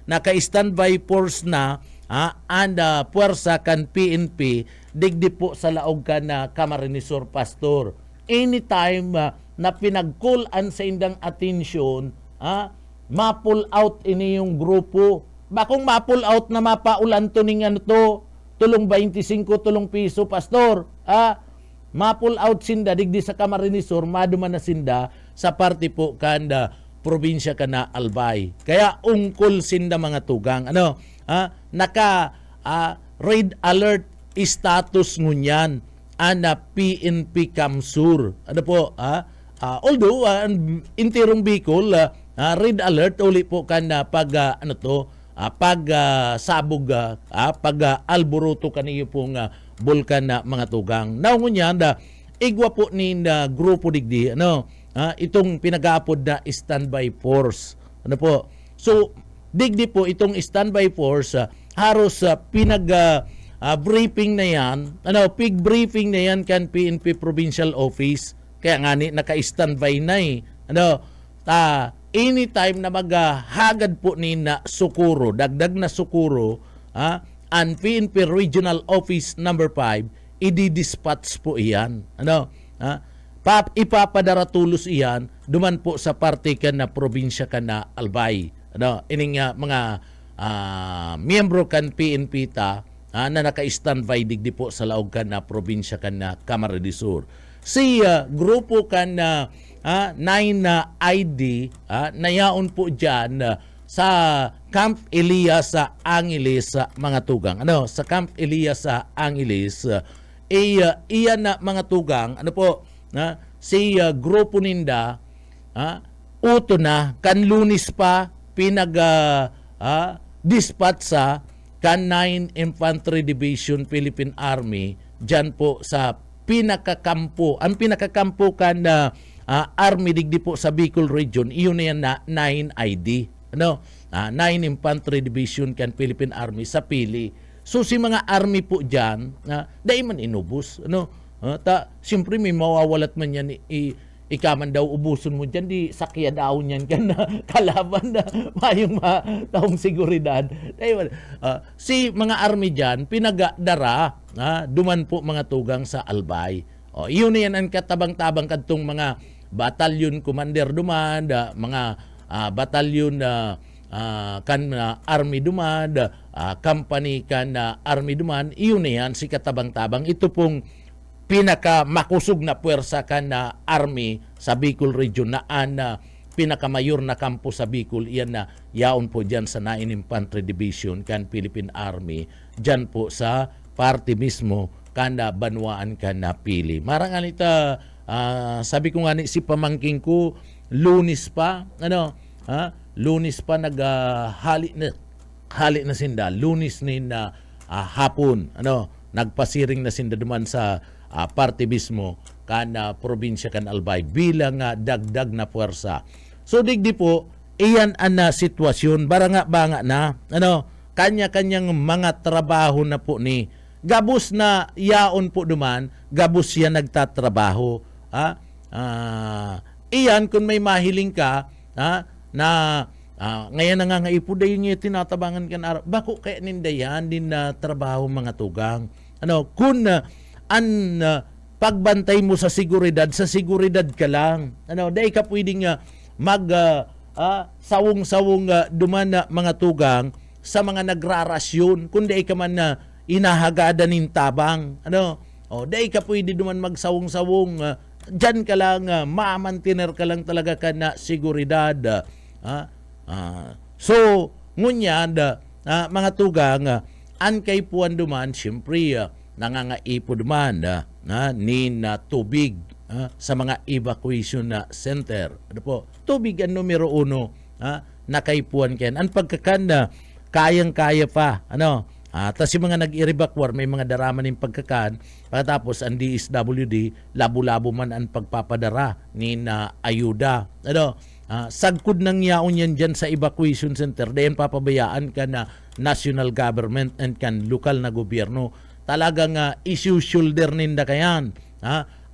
Speaker 2: naka-standby force na puwersa kan PNP digdi po sa laog ka na Camarines Sur, Pastor. Anytime na pinag-call-an sa indang atensyon ma-pull out ini yung grupo. Bakong ma-pull out na mapaulan to ning tulong 25, tulong piso, Pastor. Ma-pull out sinda digdi sa Camarines Sur, maduman na sinda sa parte po kanda probinsya ka na Albay. Kaya ungkol sinda mga tugang. Naka red alert status ngunyan ana PNP Kamsur. Although intirong Bicol red alert uli po kan pag sabog pag alboroto kaniyo pong bulkan na mga tugang. Naungunya igwa po ni grupo digdi itong pinag-aapod na standby force. So digdi po itong standby force haros briefing na yan, briefing na yan kan PNP Provincial Office. Kaya nga ni naka-standby na anytime na maghagad po ni na sukuro, dagdag na sukuro, ang PNP Regional Office number 5, i-dispatch po iyan. Ipapadara tulos iyan, duman po sa parte ka na probinsya ka na Albay. Ining mga miyembro kan PNP na naka-standby digdi po sa laog ka na probinsya ka na Camarines Sur. Si grupo kan 9 ID nayaon po dyan sa Camp Elias sa Angeles mga tugang. Sa Camp Elias sa Angeles iyan na mga tugang si grupo ninda uto na kan Lunis pa dispatch sa kan 9 Infantry Division Philippine Army dyan po sa pinakakampo. Ang pinakakampo kan Army digdi po sa Bicol Region, iyon na yan na 9 ID. 9 Infantry Division kan Philippine Army sa Pili. So si mga army po dyan, dahil man inubos. Siyempre may mawawalat man yan, ikaman daw ubuson mo dyan, di sakya daw niyan ka na kalaban na mayong taong seguridad. Si mga army dyan, pinagadara, duman po mga tugang sa Albay. Iyon na yan ang katabang-tabang kadtong mga batalyon commander duman, mga batalyon kan army duman, company kan army duman, iyon na yan si katabang-tabang. Ito pong pinakamakusog na puwersa kan army sa Bicol Region na pinakamayor na kampo sa Bicol, iyan na yaon po dyan sa 9 Infantry Division kan Philippine Army, dyan po sa party mismo kanda banwaan ka na Pili. Marangan ita sabi ko nga ni si pamangking ko Lunis pa Lunis pa hali na sinda Lunis ni na hapon nagpasiring na sinda duman sa party mismo kan probinsya kan Albay bilang dagdag na puwersa. So digdi po iyan ana sitwasyon banga na kanya-kanyang mga trabaho na po ni gabos na yaon po duman gabos siya nagtatrabaho iyan kung may mahiling ka na ngayon nangangaipo dayon niya tinatabangan kan araw bako kaya nindayan din na trabaho mga tugang kung pagbantay mo sa seguridad ka lang dahil ka pwedeng sawong-sawong duman na mga tugang sa mga nagrarasyon kundi ka man na inahagadan ng tabang dahil ka pwede duman magsawong-sawong dyan ka lang mamantiner ka lang talaga ka na seguridad so ngunyad mga tugang an kay puan duman siyempre nangangaipo duman ni tubig sa mga evacuation center tubig ang numero 1 nakaipuan ken ang pagkakan kayang-kaya pa tas yung mga nag-evacuate may mga daraman ng pagkakan pagkatapos ang DSWD labo-labo man ang pagpapadara ni ayuda sagkod ng yaon yan dyan sa evacuation center dayan papabayaan ka na national government and kan lokal na gobyerno talagang issue shoulder ninda kayan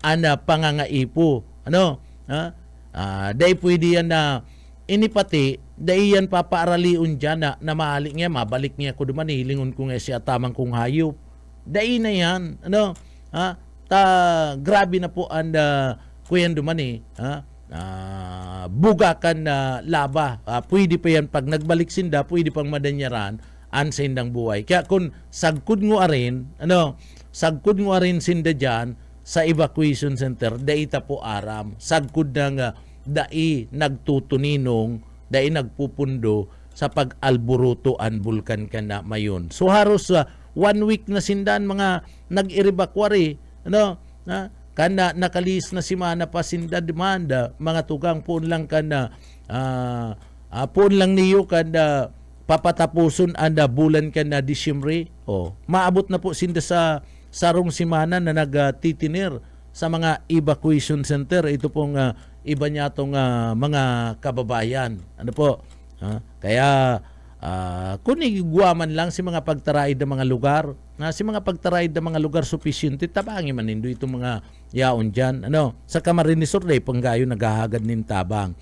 Speaker 2: ana pangangaipo dahi pwede yan na inipati dahi yan papaaraliun dyan na mahalik niya mabalik niya ko duman hilingon ko nga siya tamang kong hayop dahi na yan grabe na po ang kuyan duman bugakan na laba pwede pa yan pag nagbalik sinda pwede pang madanyaran an sa indang buhay kaya kung sagkod ngo arin sinda dyan sa evacuation center daita po aram sagkod ng dai nagtutuninong dai nagpupundo sa pag-alburuto an bulkan kana mayon so haros 1 week na sindan mga nag-evacuate kana nakalis na simana pa sinda demanda mga tugang puon lang kana puon lang niyo kada papatapuson anda bulan kana Disyembre maabot na po sinda sa sarong simana na nagtitinir sa mga evacuation center ito pong iba niya tong mga kababayan kaya kung igwaman lang si mga pagtaraid ng mga lugar si mga pagtaraid ng mga lugar sufficiente tabangi man nindo itong mga yaon dyan sa Camarines Sur day panggayo naghahagad nin tabang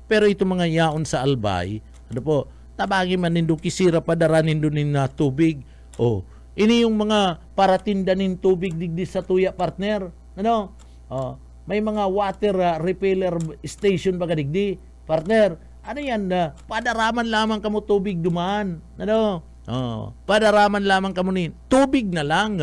Speaker 2: pero itong mga yaon sa Albay tabangi man nindo kisira padara nindo nin tubig ini yung mga paratinda nin tubig digdi sa tuya partner may mga water repeller station baga digdi partner yan padaraman lamang kamo tubig duman padaraman lamang kamo nin tubig na lang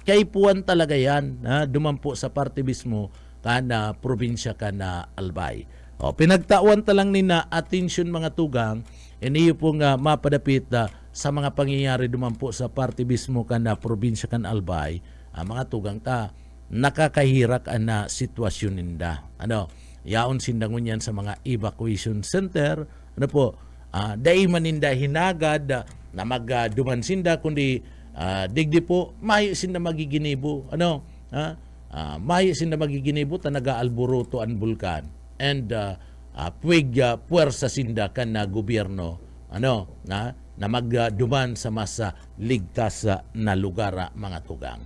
Speaker 2: kay puwan talaga yan duman po sa parte mismo kana probinsya kana Albay pinagtauan talang ni na atensyon mga tugang iniyo pong mapadapit sa mga pangyayari duman po sa parte mismo kana probinsya kan Albay mga tugang nakakahirak na sitwasyon ninda yaon sindangon yan sa mga evacuation center dai maninda hinagad na magduman sinda kundi digdi po mayo sinda magiginibo mayo sinda magiginibo ta nagaalburuto an bulkan and puwersa sinda kan na gobyerno na magduman sa masa ligtas na lugar mga tugang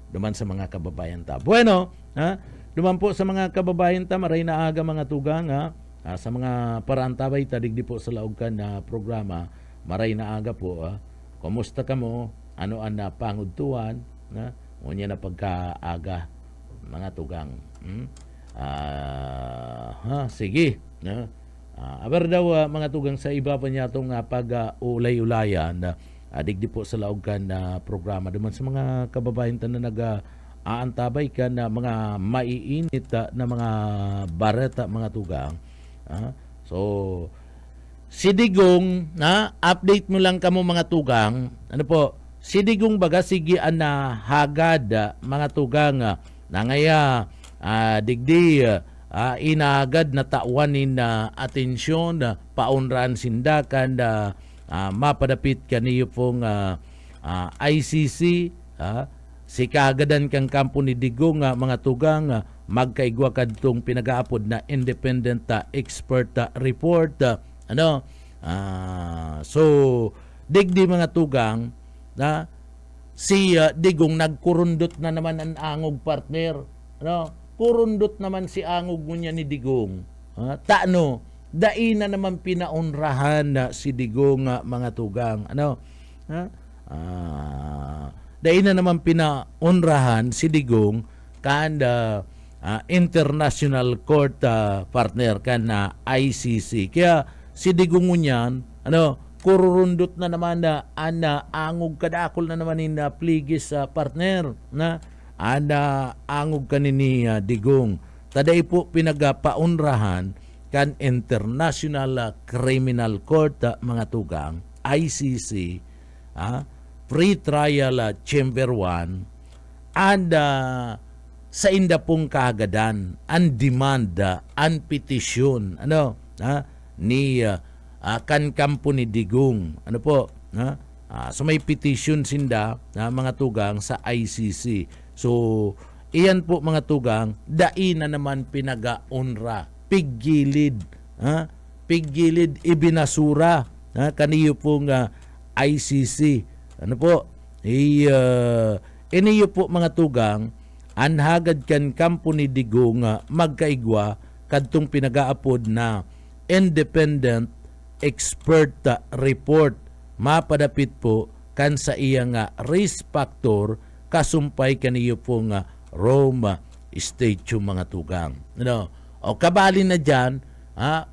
Speaker 2: duman sa mga kababayan ta duman po sa mga kababayan ta maray na aga mga tugang sa mga parantabay ta digdi po sa laog kan na programa maray na aga po kumusta ka mo ano ang pangudtuan unya na pagkaaga mga tugang sige aber daw mga tugang sa iba pa niya itong pag-ulay-ulayan digdi po sa laog kan na programa duman sa mga kababayan ta na aantabay ka na mga maiinit na mga bareta mga tugang so si Digong update mo lang kamo mga tugang si Digong baga sige na hagad mga tugang na ngaya digdi inagad na tauanin na atensyon paunran sindakan mapadapit kaniyo pong ICC si kagadan kang kampo ni Digong mga tugang magkaigwa kadtong pinagaapod na independent expert report. So digdi mga tugang na si Digong nagkurundot na naman ang angog partner. Kurundot naman si angog niya ni Digong. Taano, dai na naman pinaunrahan na si Digong mga tugang. Dai na naman pinaunrahan si Digong kan International Court partner kan na ICC. Kaya si Digong niyan, kurundot na naman na angog kadakol na naman ni pligis partner na angog kanini Digong. Taday po pinagapaunrahan kan International Criminal Court mga tugang ICC pre-trial chamber 1 and sa inda pong kaagadan ang demand ang petisyon ni kan kampo ni Digong so may petition sinda mga tugang sa ICC. So iyan po mga tugang, dai na naman pinaga-onra, piggilid, ibinasura, kaniyo pong ICC. Iniyo po mga tugang, anhagad kan kampo ni Digong magkaigwa kadtong pinagaapod na independent expert report. Mapadapit po kan sa iyang risk factor kasumpay kaniyo pong Rome Statute mga tugang. O kabali na dyan,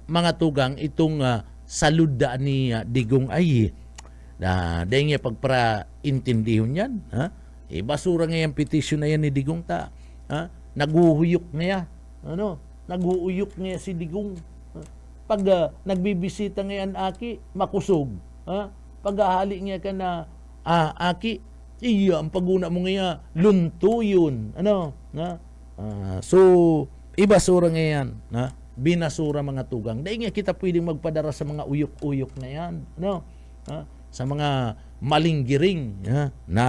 Speaker 2: mga tugang, itong salud ni Digong ay dahil nga pagpara-intindihon yan. Basura nga yung petition na yan ni Digong ta. Naguhuyok nga. Naguhuyok nga si Digong. Pag nagbibisita ngayon aki, makusog. Paghahali nga ka na aki, ang paguna mo nga lunto yun. So ibasura nga yan. Binasura mga tugang. Dahil nga kita pwedeng magpadara sa mga uyok-uyok na yan. Sa mga malinggiring na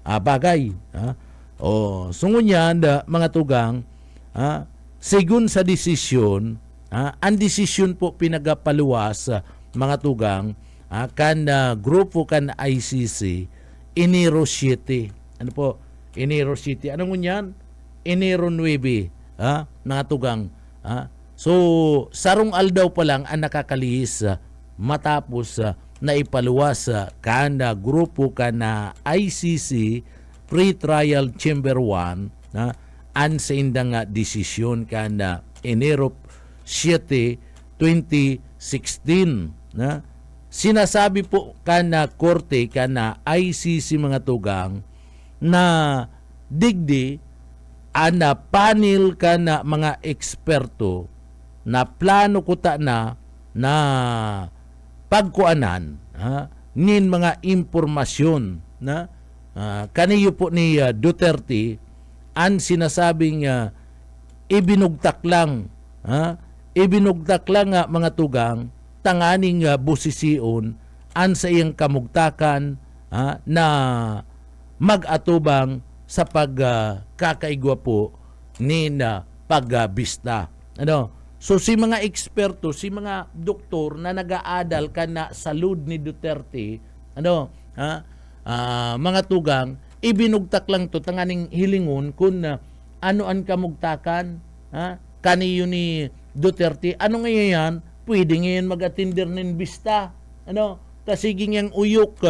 Speaker 2: bagay. So ngunyan mga tugang, sigun sa desisyon, ang desisyon po pinagapaluwas mga tugang kan grupo kan ICC Enero 7. Enero 7. Ano ngunyan? Enero 9. Mga tugang. So sarong aldaw pa lang ang nakakalihis matapos na ipaluwas kan grupo kan ICC pre-trial chamber 1 an sa indang desisyon kan Enero 7, 2016 sinasabi po kan korte kan ICC mga tugang na digdi ana panel kan mga eksperto na plano kuta na pagkuanan nin mga impormasyon na kaniyo po ni Duterte ang sinasabing ibinugtak lang mga tugang tanganing busisiun an sa iyang kamugtakan na mag-atubang sa pagkakaigwa po ni pagbista. So si mga eksperto, si mga doktor na nag-aadal kana salud ni Duterte, mga tugang, ibinugtak lang to tanganing hilingon kung ano ang kamugtakan kaniyo ni Duterte. Ano ngayon yan? Pwede ngayon mag-atinder ng bista. Tasiging yung uyok,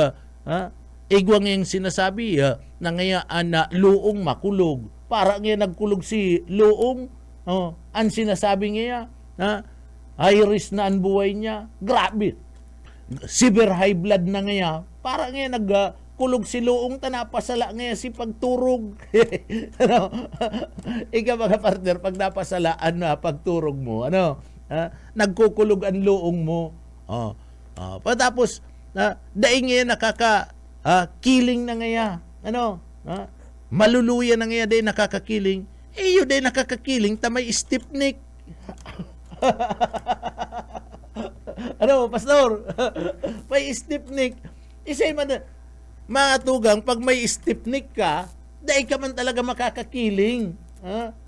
Speaker 2: igwa ngayong sinasabi na ngayon na luong makulog. Para ngayon nagkulog si luong, ang sinasabi niya, high risk na ang buhay niya. Grabe. Severe high blood na ngayon. Para ngayon nagkulog si luong, tanapasala ngayon si pagturog. Ika mga partner, pag napasalaan na pagturog mo, nagkukulog ang luong mo. Patapos, daing ngayon killing na ngayon. Maluluya na ngayon daing nakakakiling. Iyo daing nakakakiling, tamay stipnik. Pastor? May stipnik. Isa'y mga tugang, pag may stipnik ka, daing ka man talaga makakakiling.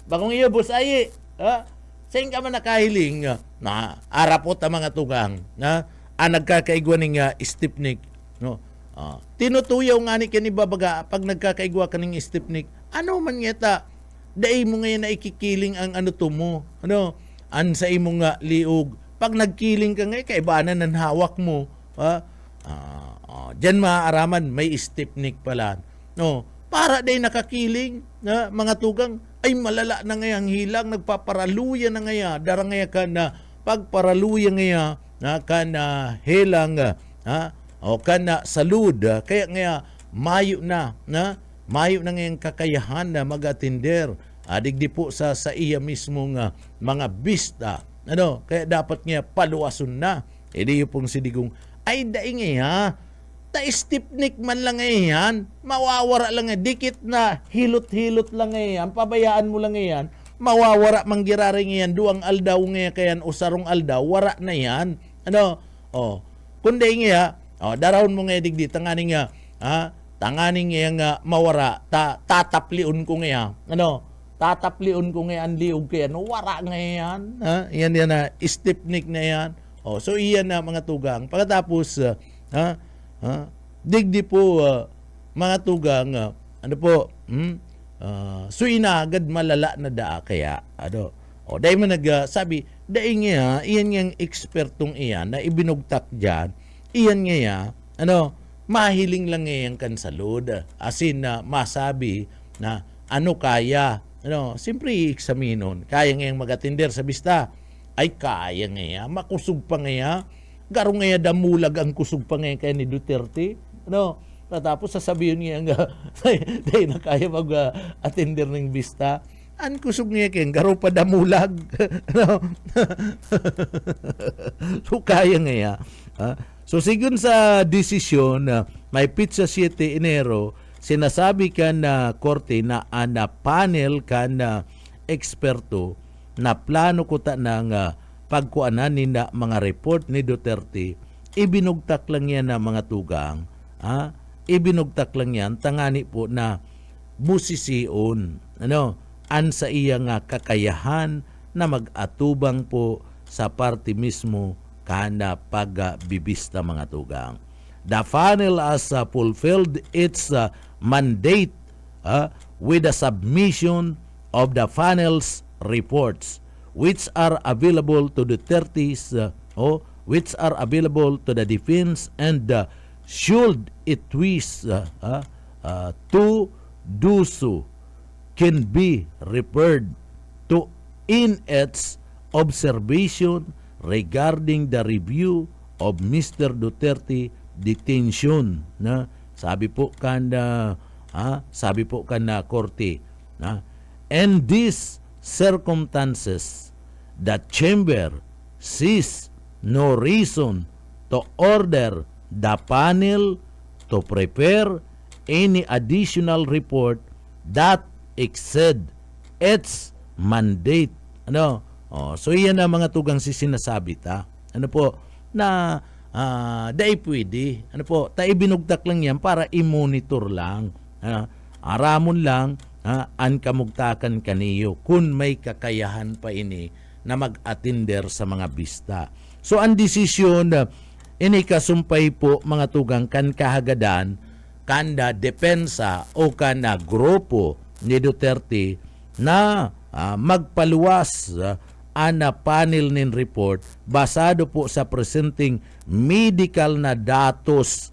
Speaker 2: Bagong iyo, boss ay, saan ka man nakahiling, na arapot ang mga tugang, nagkakaigwa ng stipnik, no? Tinutuyaw nga ni kanibabaga pag nagkakaigwa ka ng stipnik, ano man yata, dai mo ngayon na ikikiling ang ano to mo, ano, an sa imong liog, pag nagkiling ka ngayon, kaibanan ng hawak mo, diyan maaaraman, may stipnik pala, no? Para day nakakiling, mga tugang, ay malala na ngayang hilang, nagpaparaluya na ngaya, dara ngaya ka na, pagparaluya ngaya, ka na hilang, o ka na salud, kaya ngaya, mayo na ngayang kakayahan na mag-atender, digdi po sa iya mismong mga bista, ano, kaya dapat nga paluwason na, edi yung pong sidigong, ay daing ngaya, ta-stipnik man lang ngayon, mawawara lang ngayon, dikit na, hilot-hilot lang ngayon, pabayaan mo lang ngayon, mawawara manggirari ngayon, duang aldaw ngayon kayan, o sarong aldaw, wara na yan, ano, kundi ngayon, darawon mo ngayon digdi, tanganing nga, mawara, tatapliun ko ngayon, ano, tatapliun ko ngayon, liog kayan, wara ngayon, yan stipnik na yan, so iyan na mga tugang, pagkatapos, digdi po mga tugang ano po so inagad malala na daa kaya ano dahil mo nagsabi dahil nga iyan nga ekspertong iyan na ibinugtak dyan iyan nga ano mahiling lang nga kansalod asin na masabi na ano kaya ano siyempre i-examinon kaya nga mag-atender sa bista ay kaya nga makusog pa nga garo nga damulag ang kusog pa nga kay ni Duterte. Ano? Tapos sasabihin niya nga, dahil na kaya mag-attender ng bista, ang kusog nga kaya garo pa damulag. Ano? So kaya nga So sigun sa desisyon, may pizza 7 Enero, sinasabi ka na korte na ana panel ka na eksperto na plano ko ta ng pagkuanan ni na mga report ni Duterte, ibinugtak lang yan na mga tugang, ibinugtak lang yan, tangani po na busisiun, ano, an sa iya nga kakayahan na mag-atubang po sa party mismo kana pagbibista mga tugang. The panel has fulfilled its mandate with the submission of the panel's reports which are available to the which are available to the defense and should it wish to do so can be referred to in its observation regarding the review of Mr. Duterte detention na sabi po kanda korte na and these circumstances the chamber sees no reason to order the panel to prepare any additional report that exceed its mandate. Ano? So iyan na mga tugang sinasabi ta. Ano po na dai pwede. Ano po, ta ibinugtak lang yan para i-monitor lang. Aramon lang an kamugtakan kaniyo kung may kakayahan pa ini na mag-attender sa mga bista. So ang desisyon ini kasumpay po mga tugang kan kahagadan kanda depensa o kana grupo ni Duterte na magpaluwas ana panel nin report basado po sa presenting medical na datos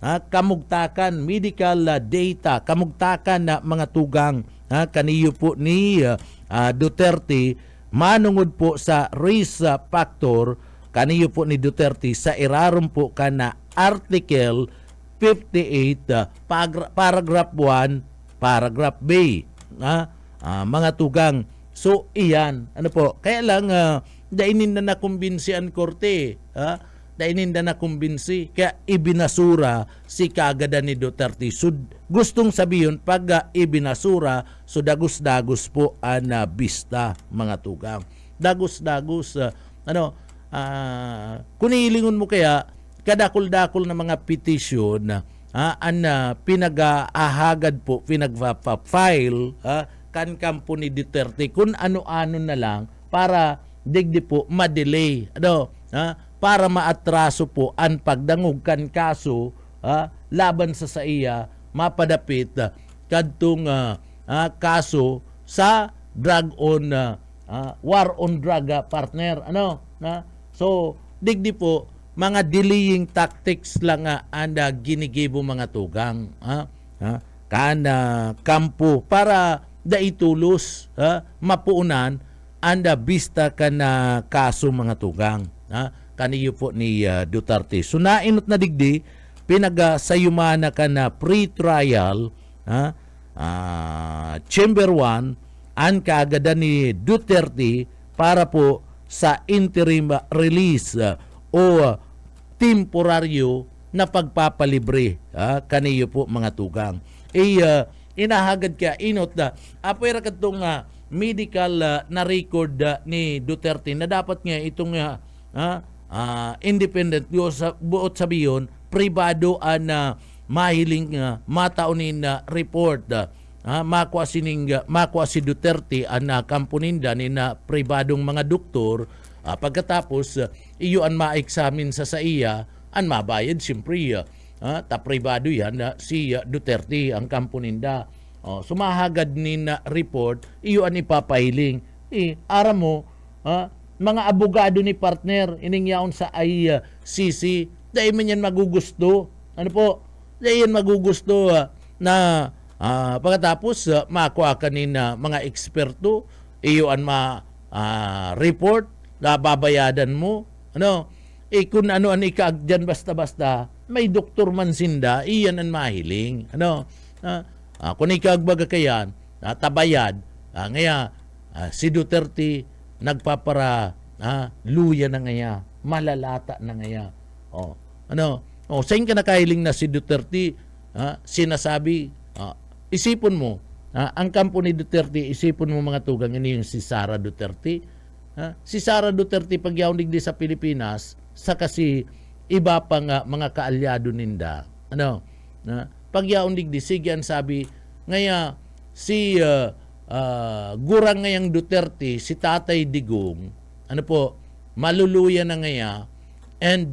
Speaker 2: kamugtakan medical data kamugtakan na mga tugang kaniyo po ni Duterte manungod po sa risk factor kaniyo po ni Duterte sa irarom po kana article 58 paragraph 1 paragraph B mga tugang. So iyan ano po kaya lang dainin na nakumbinsi ang korte dainin na nakumbinsi kaya ibinasura si kagada ni Duterte gustong sabihin pag ibinasura dagos-dagos po ang bista mga tugang dagos-dagos kunilingon mo kaya kadakol-dakol na mga petisyon pinag-ahagad po pinag-file kan kampo ni Duterte kung ano-ano na lang para digdi po ma-delay, para maatraso po ang pagdangog kan kaso laban sa iya mapadapit kadtong kaso sa war on drug partner, so digdi po mga delaying tactics lang anda ginigibo mga tugang kampo para daitulos mapuunan anda bista ka na kaso mga tugang kaniyo po ni Duterte. So nainot na digdi pinagasayumana ka na pre-trial Chamber 1 ang kaagada ni Duterte para po sa interim release o temporaryo na pagpapalibre kaniyo po mga tugang. Inahagad ka inot na apwera katong medical na record ni Duterte na dapat nga itong independent buot sabiyon pribado na mahiling mataunin na report makuha si Duterte ang kampuninda ni na pribadong mga doktor pagkatapos iyo ang ma-examine sa iya ang mabayad siyempre ta pribado yan si Duterte ang kampuninda. Sumahagad ni na report, iyo ang ipapahiling. Ara mo, mga abogado ni partner, iningyaon sa ICC, dahil man yan magugusto. Ano po? Dahil yan magugusto na pagkatapos makuha ka ni mga eksperto, iyo ang report, na babayadan mo. Kung ano ang ikaagdyan basta-basta, may doktor man sinda, iyan ang mahiling. Kung ikagbaga kayan, tabayad, si Duterte nagpapara, luya na ngaya, malalata na ngaya. Saan ka nakahiling na si Duterte, sinasabi, isipon mo, ang kampo ni Duterte, isipon mo mga tugang, ini yung si Sara Duterte. Si Sara Duterte, pag yaunig di sa Pilipinas, sa kasi iba pang mga kaalyado ninda. Pag yaunig di, sige ang sabi, ngaya si gurang ngayang Duterte, si Tatay Digong, maluluya na ngaya, and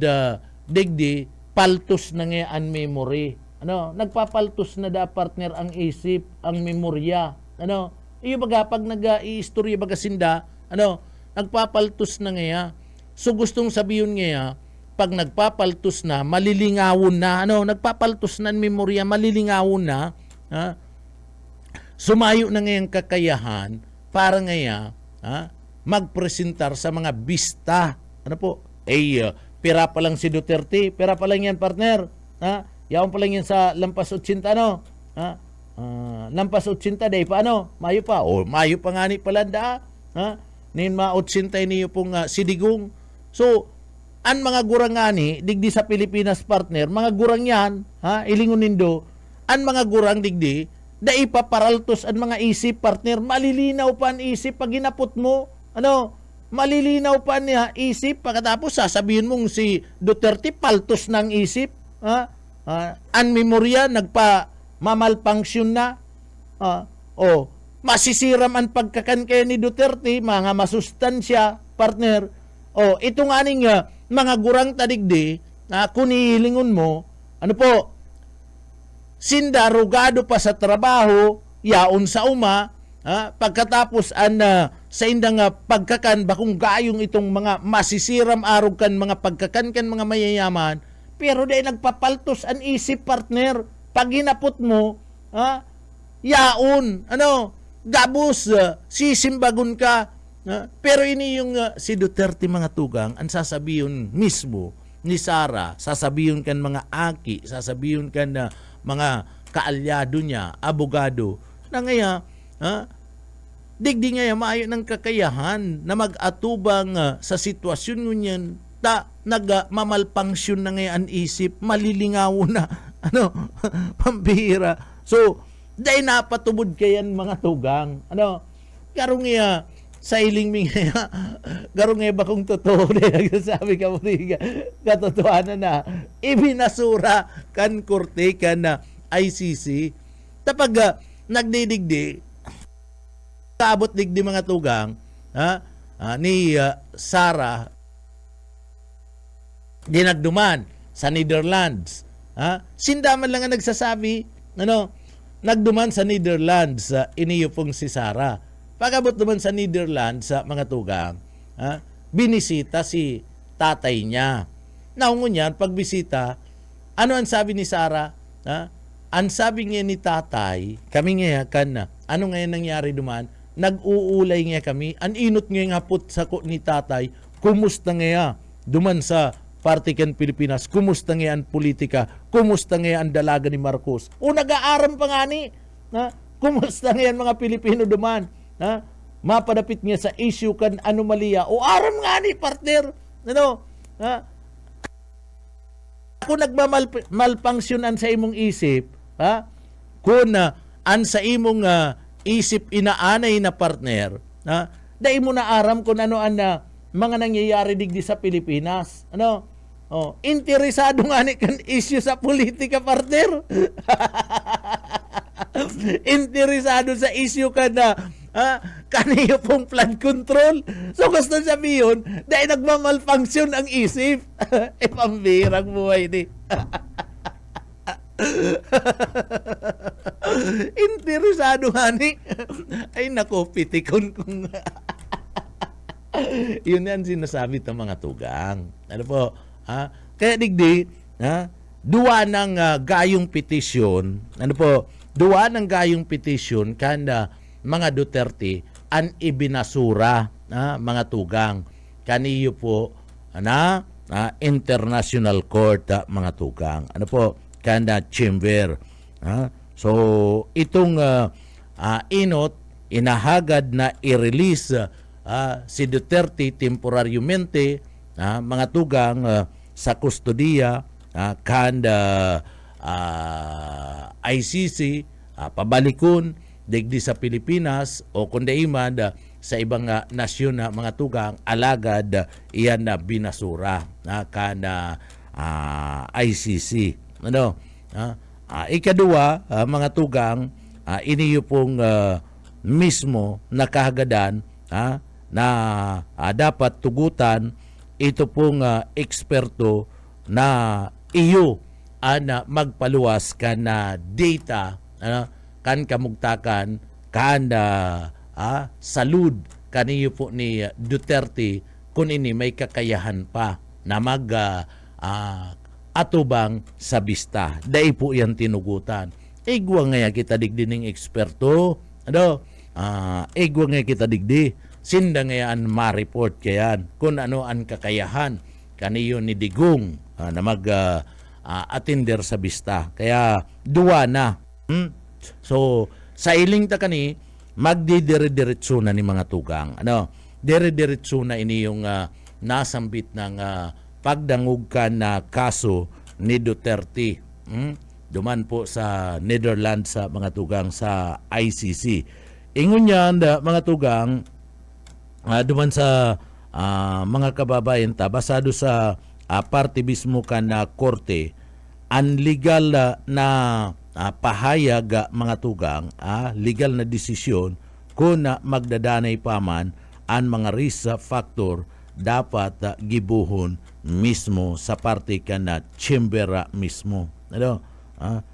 Speaker 2: digdi, paltos na ngaya ang memory. Nagpapaltos na da partner ang isip, ang memorya. Iyo baga, pag nag-i-istorya baga sinda, nagpapaltos na ngaya. So gustong sabihin ngaya, pag nagpapaltos na, malilingawon na, nagpapaltos na ang memorya, malilingawon na, sumayo na ngayang kakayahan para ngaya magpresentar sa mga bista. Pira pa lang si Duterte, pira pa lang yan partner. Yaon pa lang yan sa lampas 80, lampas 80 day pa, mayo pa. Mayo pa nga ni palanda, nin ma 80 niyo pong sidigong. So, ang mga gurang ngani, digdi sa Pilipinas partner, mga gurang yan, ilingon nindo, ang mga gurang digdi, da ipaparaltos ang mga isip partner, malilinaw pa ang isip pag ginapot mo, malilinaw pa niya isip, pagkatapos sasabihin mong si Duterte paltos ng isip, ang memorya, nagpa-mamalfunction na, masisiram ang pagkakankaya ni Duterte, mga masustansya, partner, ito nga ning mga gurang tadigdi kunihilingon mo, sinda rugado pa sa trabaho, yaon sa uma, pagkatapos sa indang pagkakan, bakong gayong itong mga masisiram arog kan mga pagkakan kan mga mayayaman, pero dahil nagpapaltos ang isip partner, pag hinapot mo, yaon, gabos, sisimbagon ka, pero ini yung si Duterte mga tugang, ang sasabihin mismo ni Sara, sasabihin kan mga aki, sasabihin kan mga kaalyado niya, abogado, na ngaya, digdi ngaya maayo ng kakayahan na mag-atubang sa sitwasyon ngunyan, nagmamalpangsyon na ngayon ang isip, malilingaw na, pambihira. So, dahil napatubod kayan mga tugang, karong iya, sa iling mga garong nga ba kung totoo na nagsasabi ka mo katotohanan na ibinasura kan korte kan na ICC tapag nagdidigdi kaabot digdi mga tugang ni Sarah dinagduman sa Netherlands. Sindaman lang ang nagsasabi, nagduman sa Netherlands, iniyo pong si Sarah. Pagabot duman sa Netherlands, sa mga tugang, binisita si tatay niya. Naungon yan, pagbisita, ano ang sabi ni Sarah? Ang sabi niya ni tatay, kami ngayakan na, ano ngayon nangyari duman? Nag-uulay nga kami, ang inot nga hapot sa ko ni tatay, kumusta nga duman sa Partikan Pilipinas, kumusta nga ang politika, kumusta nga ang dalaga ni Marcos. O nag-aaram pa nga ni, kumusta nga mga Pilipino duman, mapadapit niya sa issue kan anomalya, o aram nga ni partner, kung nagmamalpangsyonan sa imong isip, kung an sa imong isip inaanay na partner, dahil mo na aram kung ano ang mga nangyayari digdi sa Pilipinas. Interesado nga ni kan issue sa politika, partner. Interesado sa issue ka na kaniyo pong flood control. So gusto sabihin, dahil nagmamalfunction ang isip. Pambirang buhay ni. Interesado nga ni. Ay nako, pitikon kung yun yan sinasabi ng mga tugang. Ano po? Kaya digdi, duwa ng gayong petisyon, ano po, duwa ng gayong petisyon kanda mga Duterte an ibinasura, mga tugang. Kaniyo po, International Court, mga tugang. Ano po? Kanda chamber. So, itong inot, inahagad na i-release si Duterte temporaryamente, mga tugang, sa kustodiya kanda ICC, pabalikon digdi sa Pilipinas o kundaiman sa ibang nasyon na mga tugang, alagad iyan na binasura kanda ICC. Ikadua, mga tugang, iniyo pong mismo nakahagadan na dapat tugutan ito pong eksperto na iyo ana magpaluwas ka na data kan kamugtakan kan salud kaniyo po ni Duterte kung ini may kakayahan pa na mag atubang sa bista. Dai po yan tinugutan. Igwa nga kita digdi ning eksperto. Igwa nga kita digdi. Sinda ngayon ma-report kayan kung ano ang kakayahan kaniyo ni Digong na mag-attender sa bista. Kaya duwa na. So, sa iling ta kani, magdidire-diretso na ni mga tugang. Dire-diretso na ini yung nasambit ng pagdangog ka na kaso ni Duterte. Duman po sa Netherlands sa mga tugang sa ICC. Ingon yan, mga tugang, duman sa mga kababayan ta basado sa parte mismo ka na korte ang legal na pahayag, mga tugang, legal na desisyon kung magdadanay paman ang mga risk factor dapat gibuhon mismo sa parte ka na chamber mismo.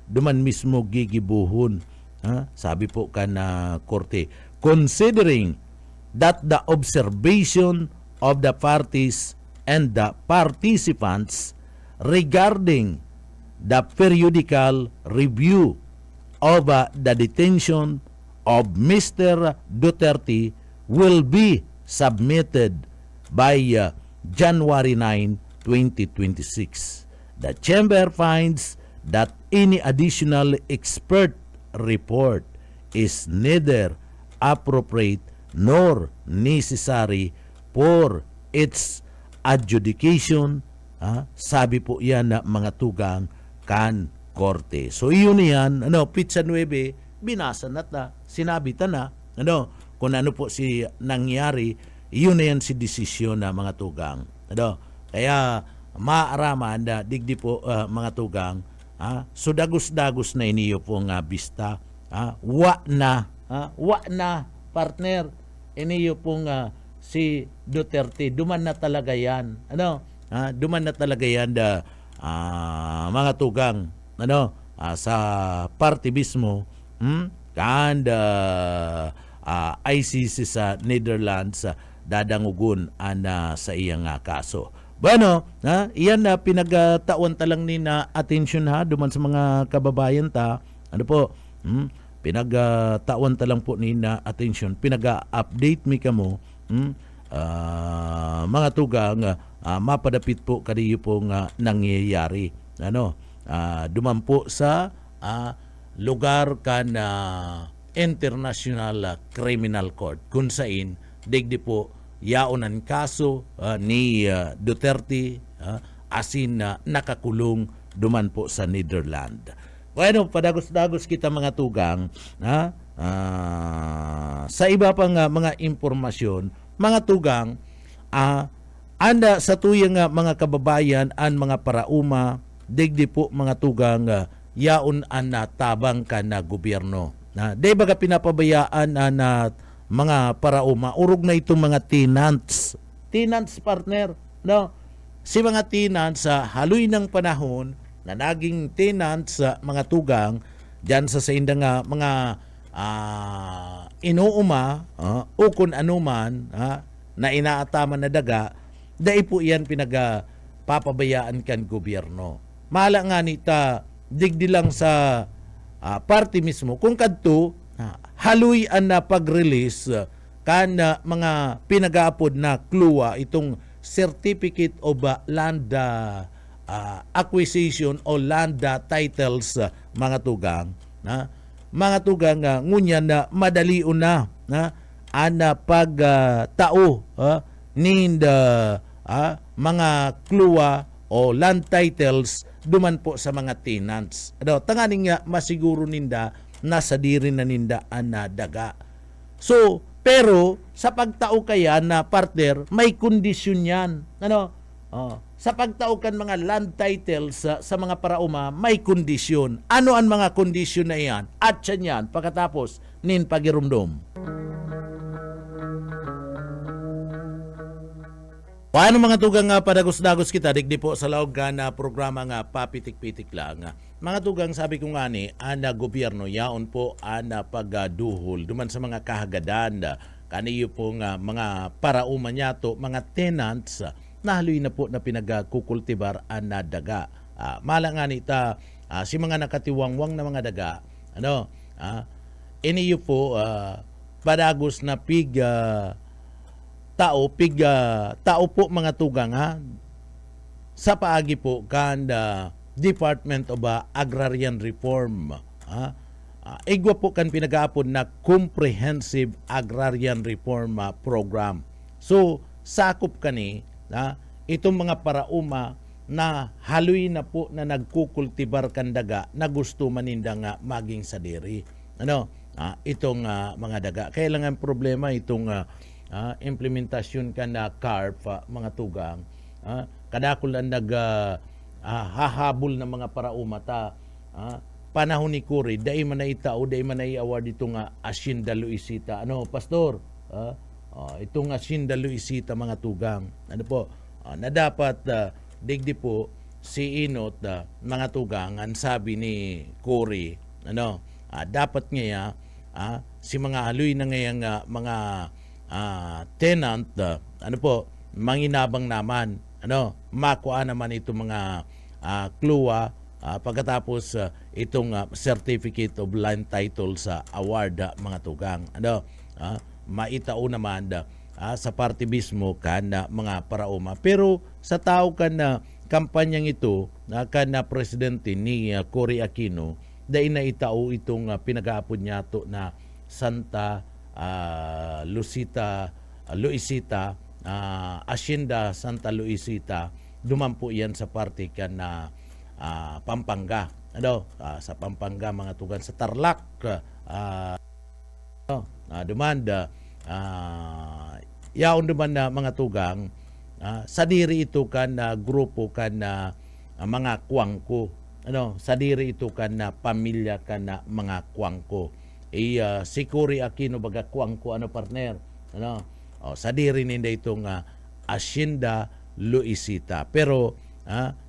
Speaker 2: Duman mismo gigibuhon, sabi po ka na korte, considering that the observation of the parties and the participants regarding the periodical review of the detention of Mr. Duterte will be submitted by January 9, 2026. The Chamber finds that any additional expert report is neither appropriate nor necessary for its adjudication. Sabi po yan na mga tugang kan korte. So iyon yan, Pizza 9, binasa na ta, sinabi ta na, kung ano po si nangyari, iyon na yan si desisyon na mga tugang. Kaya maaraman na digdi po, mga tugang, so dagos-dagos na iniyo po nga bista, wa na partner, iniyo pong si Duterte, duman na talaga yan. Duman na talaga yan mga tugang sa party mismo, kan ICC sa Netherlands dadangugon sa iyang kaso. Bueno, iyan na pinagtaon talang ni na attention duman sa mga kababayan ta. Pinagtaon talang po ni na attention, pinag-update mi kamo, mga tugang mapadapit po kadiyo pong nangyayari. Duman po sa lugar kan International Criminal Court kung saan digdi po yaonan kaso ni Duterte asin nakakulong duman po sa Netherlands. Bueno, padagos-dagos kita mga tugang sa iba pang mga impormasyon, mga tugang, anda sa tuyang mga kababayan an mga parauma, digdi po mga tugang yaon an tabang ka na gobyerno. Di baga pinapabayaan na mga parauma, urog na itong mga tenants partner, si mga tenants sa haloy ng panahon na naging tenants sa mga tugang dyan sa indang mga inuuma ukon anuman na inaataman na daga, dahil po yan pinagpapabayaan kan gobyerno. Mahala nga nita digdi lang sa party mismo kung kadto haloy an na pag-release kan mga pinag-aapod na kluwa itong Certificate of Land Acquisition o Land Titles, mga tugang. Mga tugang ngunyan na madalion na ana pag-tao ninda mga kluwa o land titles duman po sa mga tenants. Tanganing nga masiguro ninda nasa diri na ninda na daga. So, pero sa pagtao kaya na partner, may kondisyon yan. Sa pagtao kan mga land titles sa mga parauma, may kondisyon. Ano ang mga kondisyon na yan? At yan, pagkatapos nin pagirumdom. Paano mga tugang padagos-dagos kita, digdi po sa laog na programa nga papitik-pitik lang. Mga tugang, sabi ko nga ni, ana gobyerno, yaon po ana pagduhol, duman sa mga kahagadan, kaniyo po nga mga parauma niya to, mga tenants, nahaloy na po na pinagkukultibar ana daga. Mala nga nita, si mga nakatiwangwang na mga daga, iniyo po padagos na tao po mga tugang sa paagi po kan Department of Agrarian Reform. Igwa po kan pinag-aapon na Comprehensive Agrarian Reform Program. So, sakop kani itong mga parauma na haloy na po na nagkukultibar kan daga na gusto maninda nga maging sadiri. Itong mga daga. Kailangan problema itong implementasyon ka na CARP, mga tugang. Kadakol ang hahabol ng mga paraumata. Panahon ni Cory, dahil man na itao, dahil man na i-award itong Hacienda Luisita. Pastor? Itong Hacienda Luisita, mga tugang. Na dapat digdi po si Inot, mga tugang, ang sabi ni Cory, dapat ngayon si mga haloy na ngayang mga tenant, manginabang naman, makuha naman itong mga kluwa pagkatapos itong Certificate of Land Title sa award, mga tugang. Maitao naman sa party mismo kan mga parauma. Pero sa tao kan kampanyang ito kan presidente ni Cory Aquino, dahil na itao itong pinag-aapod niya to na Santa Luisita, Hacienda Santa Luisita, dumampo yan sa party kan na Pampanga. Sa Pampanga, mga tugan, sa Tarlac, dumanda, yaon duman na mga tugang, sa diri ito kan grupo kan mga kwangko. Sa diri ito kan pamilya kan mga kwangko. Sikuri Aquino baga kuang ko ano partner. Ano? Sa diri ninda itong Hacienda Luisita. Pero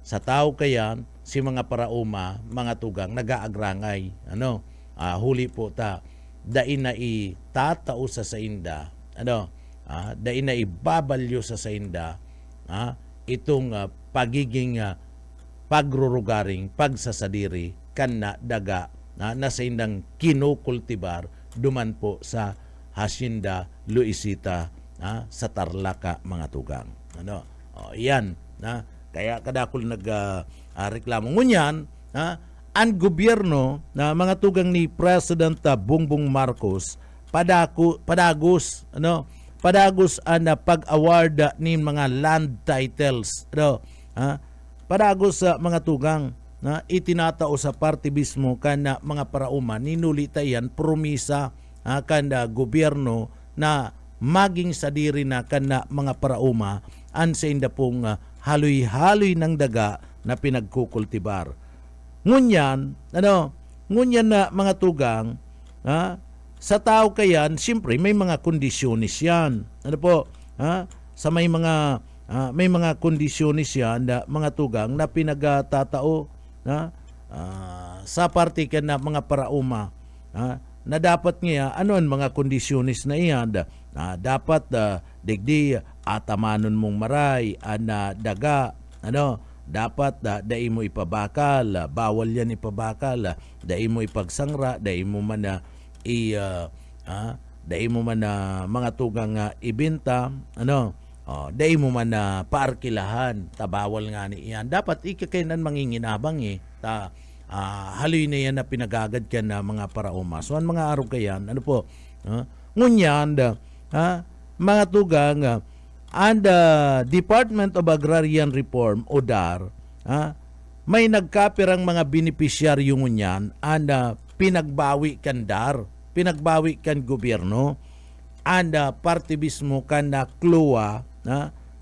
Speaker 2: sa tao kayan, si mga parauma, mga tugang, nagaagrangay. Ano? Huli po ta, dain na itatao sa sainda. Ano? Dain na ibabalyo sa sainda. Itong pagiging pagrurugaring, pagsasadiri, kan na daga na saindang kinukultibar duman po sa Hacienda Luisita sa Tarlac mga tugang. Ano? Yan. Kaya kadakol reklamo ngunyan, ang gobyerno na mga tugang ni President Bongbong Marcos padagos ang pag-award ni mga land titles. Padagos sa mga tugang na itinatao sa partibismo kana mga parauma ninulita yan promisa kanda gobyerno na maging sadiri na kana mga parauma an sa inda pong haloy-haloy ng daga na pinagkukultibar. Ngunyan na mga tugang, sa tao kayan, siyempre may mga kondisyonis yan. Ano po? Sa may mga kondisyonis yan na mga tugang na pinagtatao sa parte ka na mga parauma na dapat nga ano ang mga kondisyonis na iyan dapat digdi atamanon mong maray daga dapat dai mo ipabakal, bawal yan ipabakal, dai mo ipagsangra, dai mo man mga tugang ibenta, dai mo man paarkilahan, tabawal nga ni iyan. Dapat ikakainan manginginabang haloy na yan na pinagagad ka na mga parauma. So, ang mga araw kayan, ngunyan, mga tugang, and Department of Agrarian Reform o DAR may nagkapirang mga beneficiaryo ngunyan and pinagbawi kan DAR, pinagbawi kan gobyerno and partibismo kan na kluwa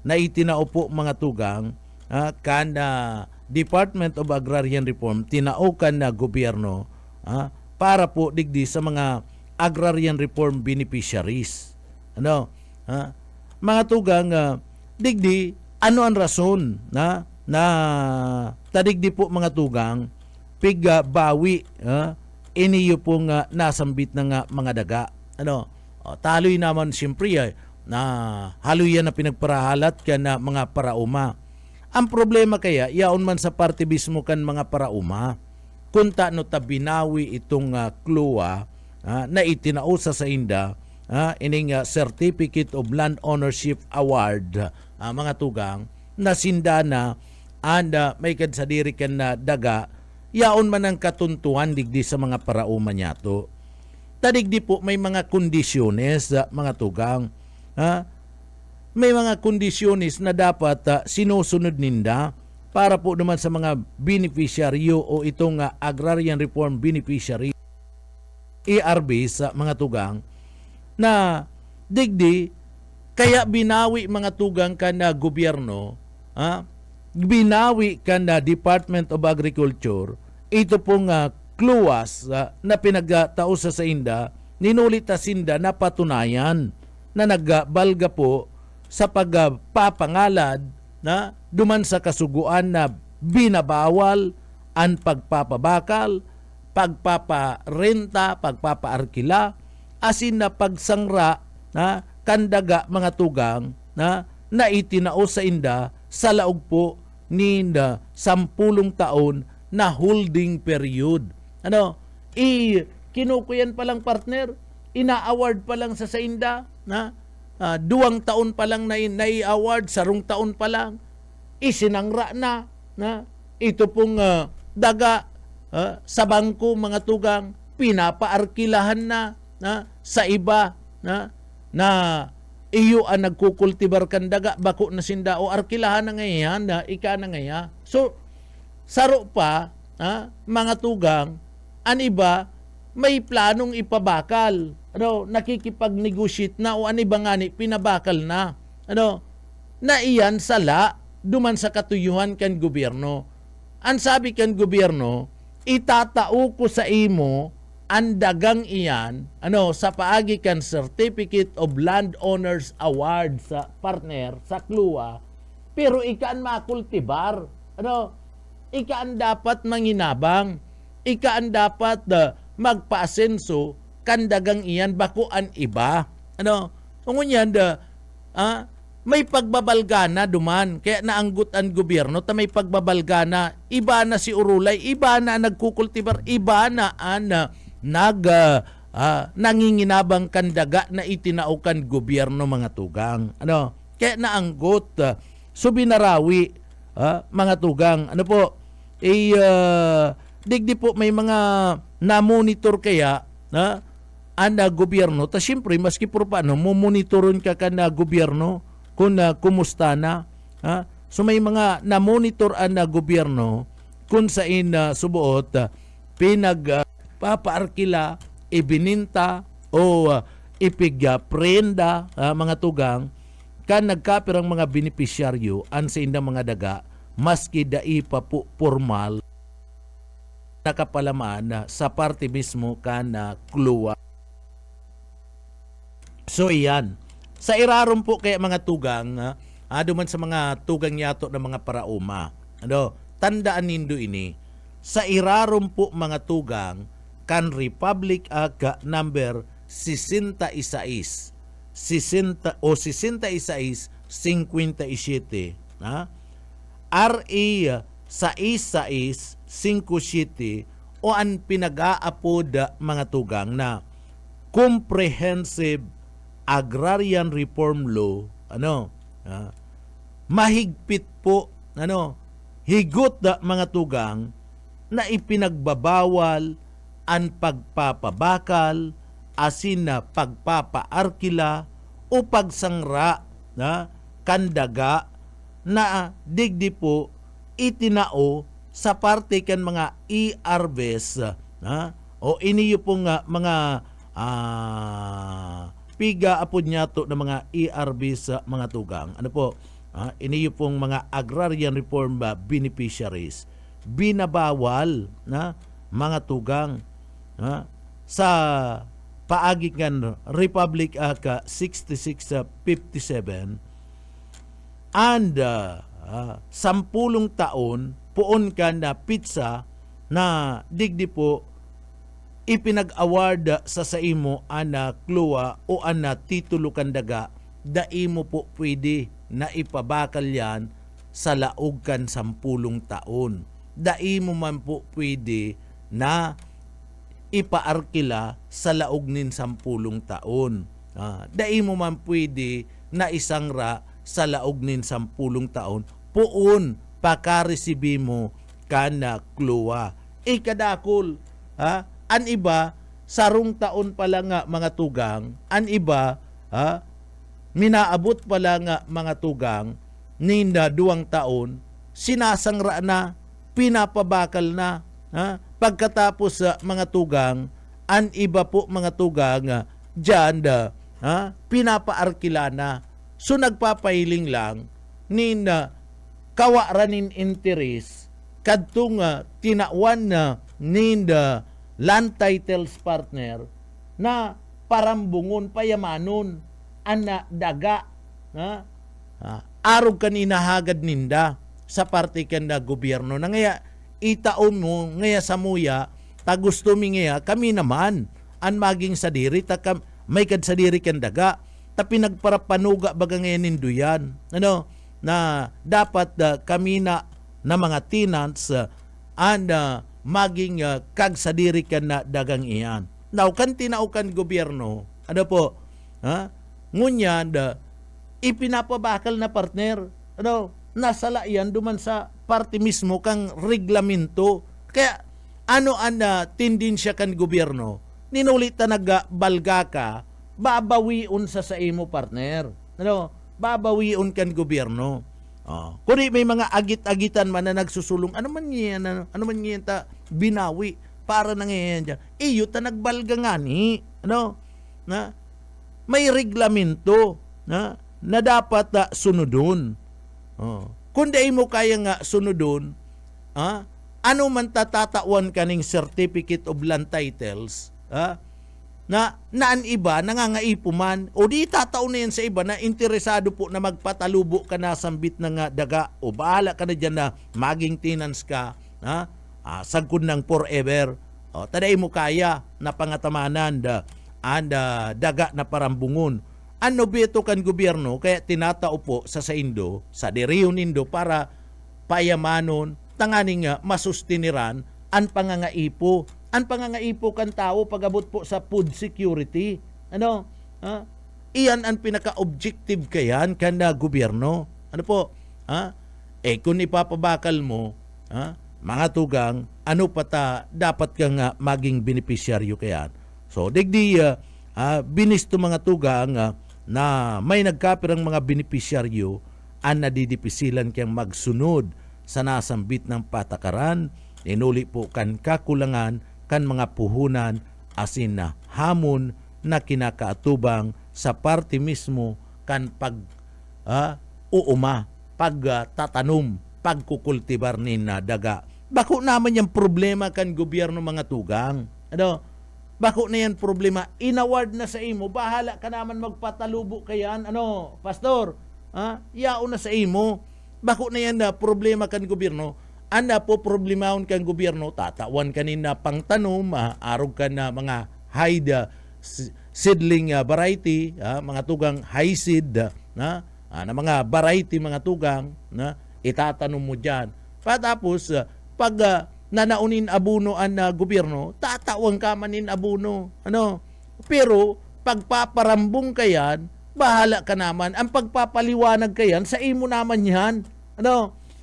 Speaker 2: na itinaupo mga tugang kan Department of Agrarian Reform tinaukan na gobyerno para po digdi sa mga agrarian reform beneficiaries. Mga tugang digdi ano ang rason na tadigdi po mga tugang bawi iniyo pong nasambit ng mga daga taloy naman siyempre na haluyan na pinagparahalat ka na mga parauma. Ang problema kaya yaon man sa partibismo kan mga parauma kunta no tabinawi itong kluwa na itinausa sa inda ining Certificate of Land Ownership Award mga tugang na sindana and may kadsadiri kan na daga yaon man ang katuntuan digdi sa mga parauma nyato. Tadigdi po may mga kondisyones mga tugang may mga kondisyones na dapat sinusunod ninda para po naman sa mga beneficiaryo o itong Agrarian Reform Beneficiary ARB sa mga tugang na digdi kaya binawi mga tugang ka na gobyerno binawi ka na Department of Agriculture ito pong kluwas na pinagtausa sa inda ninulita sinda na patunayan na nagbalga po sa pagpapangalad na duman sa kasuguan na binabawal ang pagpapabakal, pagpaparenta, pagpapaarkila, asin na pagsangra na kandaga mga tugang na itinao sa inda sa laog po ni 10 taon na holding period. Kinukuyan pa lang partner, ina-award pa lang sa inda na 2 taon pa lang na i-award, 10 taon pa lang isinangra na ito pong daga sa bangko mga tugang pinapaarkilahan na sa iba na iyo ang nagkukultibar kan daga bako na sinda o arkilahan na ngayon na ika na ngayon. So saro pa mga tugang an iba may planong ipabakal. Nakikipag-negotiate na o aniba nga ni pinabakal na. Na iyan sala duman sa katuyuhan kan gobyerno. Ang sabi kan gobyerno, itatao ko sa imo ang dagang iyan sa paagi kan Certificate of Landowners Award sa partner sa KLUA, pero ikaan makultibar, ikaan dapat manginabang, ikaan dapat magpaasenso kan dagang iyan bakuan iba, ngunyan may pagbabalgana duman, kaya naanggut ang gobyerno ta may pagbabalgana, iba na si urulay, iba na nagkukultibar, iba na nanginginabang kandaga na itinaukan gobyerno mga tugang. Kaya naanggot subinarawi mga tugang. Digdi po may mga na-monitor kaya ang gobyerno. Ta siyempre maski po paano mumonitoron ka na gobyerno kung kumusta na. So may mga na-monitor ang gobyerno kung saan subuot papaarkila, ibininta o ipigprenda mga tugang kan nagkapirang mga benepisyaryo an sa indang mga daga maski dai pa po formal nakapalamaan sa parte mismo kan KLUA. So iyan. Sa irarom po kaya mga tugang, duman sa mga tugang yato ng mga parauma. Tandaan nindo ini. Sa irarom po mga tugang, kan Republic Act number 66 60 o 66 57 RA 6657 o ang pinag-aapod mga tugang na Comprehensive Agrarian Reform Law mahigpit po higot mga tugang na ipinagbabawal ang pagpapabakal, asin na pagpapaarkila o pagsangra kandaga na digdi po itinao sa parte kan mga e-harvest o iniyo pong mga piga apod nyato ng mga e-harvest mga tugang. Iniyo pong mga agrarian reform beneficiaries binabawal mga tugang sa paagi kan Republic Act 6657 and 10 taon puon ka na pizza na digdi po ipinag-award sa saimo ana KLUA o ana titulo kandaga daimo po pwede na ipabakal yan sa laog kan 10 taon. Daimo man po pwede na ipaarkila sa laog nin 10 taon. Daimo man pwede na isangra sa laog nin 10 taon. Puon pakaresibi mo kana KLUA. Ikadakol, an iba sarong taon pala nga mga tugang, an iba minaabot pala nga mga tugang ninda 2 taon, sinasangra na, pinapabakal na. Pagkatapos sa mga tugang, an iba po mga tugang dyan pinapaarkila na. So nagpapailing lang nin kawaranin interes kadtong tinawan na nin land titles partner na parambungon payamanon ana daga arog kanina hagad ninda sa parte kanda gobyerno na ngaya itaon mo ngaya sa muya ta gusto mi ngaya kami naman an maging sadiri ta may kad sadiri kan daga ta pinagparapanuga baga ngayon ninduyan na dapat kami na mga tenants maging kagsadiri kan na dagang iyan. Now kan tinaukan gobyerno ngunyan ipinapabakal na partner nasala yan duman sa parte mismo kang reglamento. Kaya ang tendensya kan gobyerno ninulit na nagbalga ka babawiun sa imo partner. Babawiun kan gobyerno. Kuni may mga agit-agitan man na nagsusulong, ano man yan ta binawi para nangyayari dyan. Iyo ta nagbalga nga ni. Na may reglamento na dapat sunodon. Kung di mo kaya nga sunodon, ano man tatatawan kaning Certificate of Land Titles, na naan iba nangangaipo man o di tataon na yan sa iba na interesado po na magpatalubo ka na sambit ng daga o bahala ka na dyan na maging tenants ka sagkod ng forever o taday mo kaya na pangatamanan daga na parambungon ano beto kan gobyerno kaya tinatao po sa Indo sa diriyon Indo para payamanon tanganing masustiniran ang pangangaipo kan tao pagabot po sa food security. Iyan ang pinaka-objective kayan kan na gobyerno. Ano po? Kung ipapabakal mo, mga tugang, ano pata dapat kang maging beneficiaryo kayan. So, digdi binisto mga tugang na may nagkapirang mga beneficiaryo ang nadidipisilan kang magsunod sa nasambit ng patakaran, inuli po kan kakulangan kan mga puhunan asin na hamon na kinakaatubang sa parte mismo kan pagtatanom, pagkukultibar ni na daga. Bako naman yung problema kan gobyerno mga tugang. Bako na yan problema. Inaward na sa imo, bahala ka naman magpatalubo kayan. Pastor? Yao na sa imo. Bako na yan na problema kan gobyerno. Anda po problemahon kang gobyerno, tatawan kanina pang tanom, arog ka na mga high seedling variety, mga tugang high seed, na mga variety mga tugang, na itatanom mo dyan. Patapos, pag nanaunin abuno ang gobyerno, tatawan ka manin abuno. Pero, pagpaparambong ka yan, bahala ka naman. Ang pagpapaliwanag ka yan, sa imo naman yan.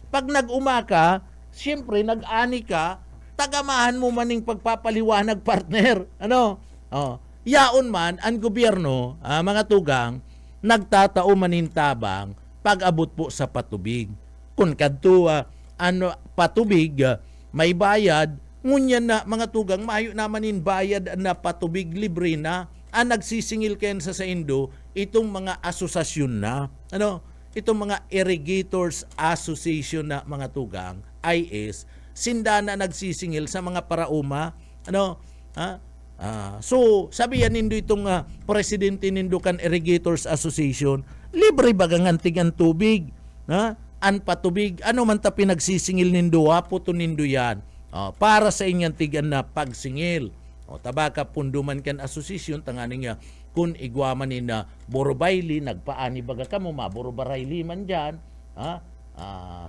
Speaker 2: Pag nag-umaka, siyempre, nag-ani ka, tagamahan mo maning pagpapaliwanag, partner. Yaon man, ang gobyerno, mga tugang, nagtatao manintabang pag-abot po sa patubig. Kung kadto, patubig, may bayad, ngunyan na, mga tugang, mayo namanin bayad na patubig libre na, ang nagsisingil kayan sa Indo, itong mga asosasyon na, itong mga Irrigators Association na mga tugang, IS, sindana nagsisingil sa mga parauma. So, sabihan nindo itong presidente nindo kan Irrigators Association, libre bagang antig ang tubig. An patubig, ano man ta pinagsisingil nindo, puto nindo yan. Para sa inyang tigan na pagsingil. Tabaka punduman kan association, tanganing kung igwaman ni na Borobayli, nagpaani baga ka mo, Borobarayli man dyan,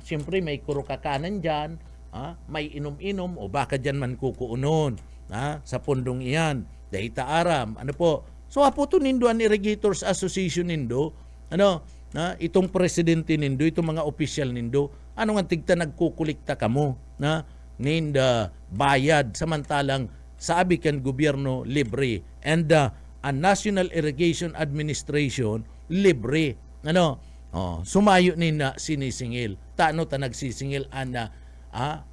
Speaker 2: siyempre may kurukakanan dyan, may inom-inom, o baka dyan man kukuunon, sa pundong iyan, dahita aram, So, aputo nindo ang Irrigators Association nindo, itong presidente nindo, itong mga opisyal nindo, ano nga tigta nagkukulikta ka mo, bayad, samantalang sabi kan gobyerno libre, and ang National Irrigation Administration libre. Sumayo ni na sinisingil. Tano ta nagsisingil ang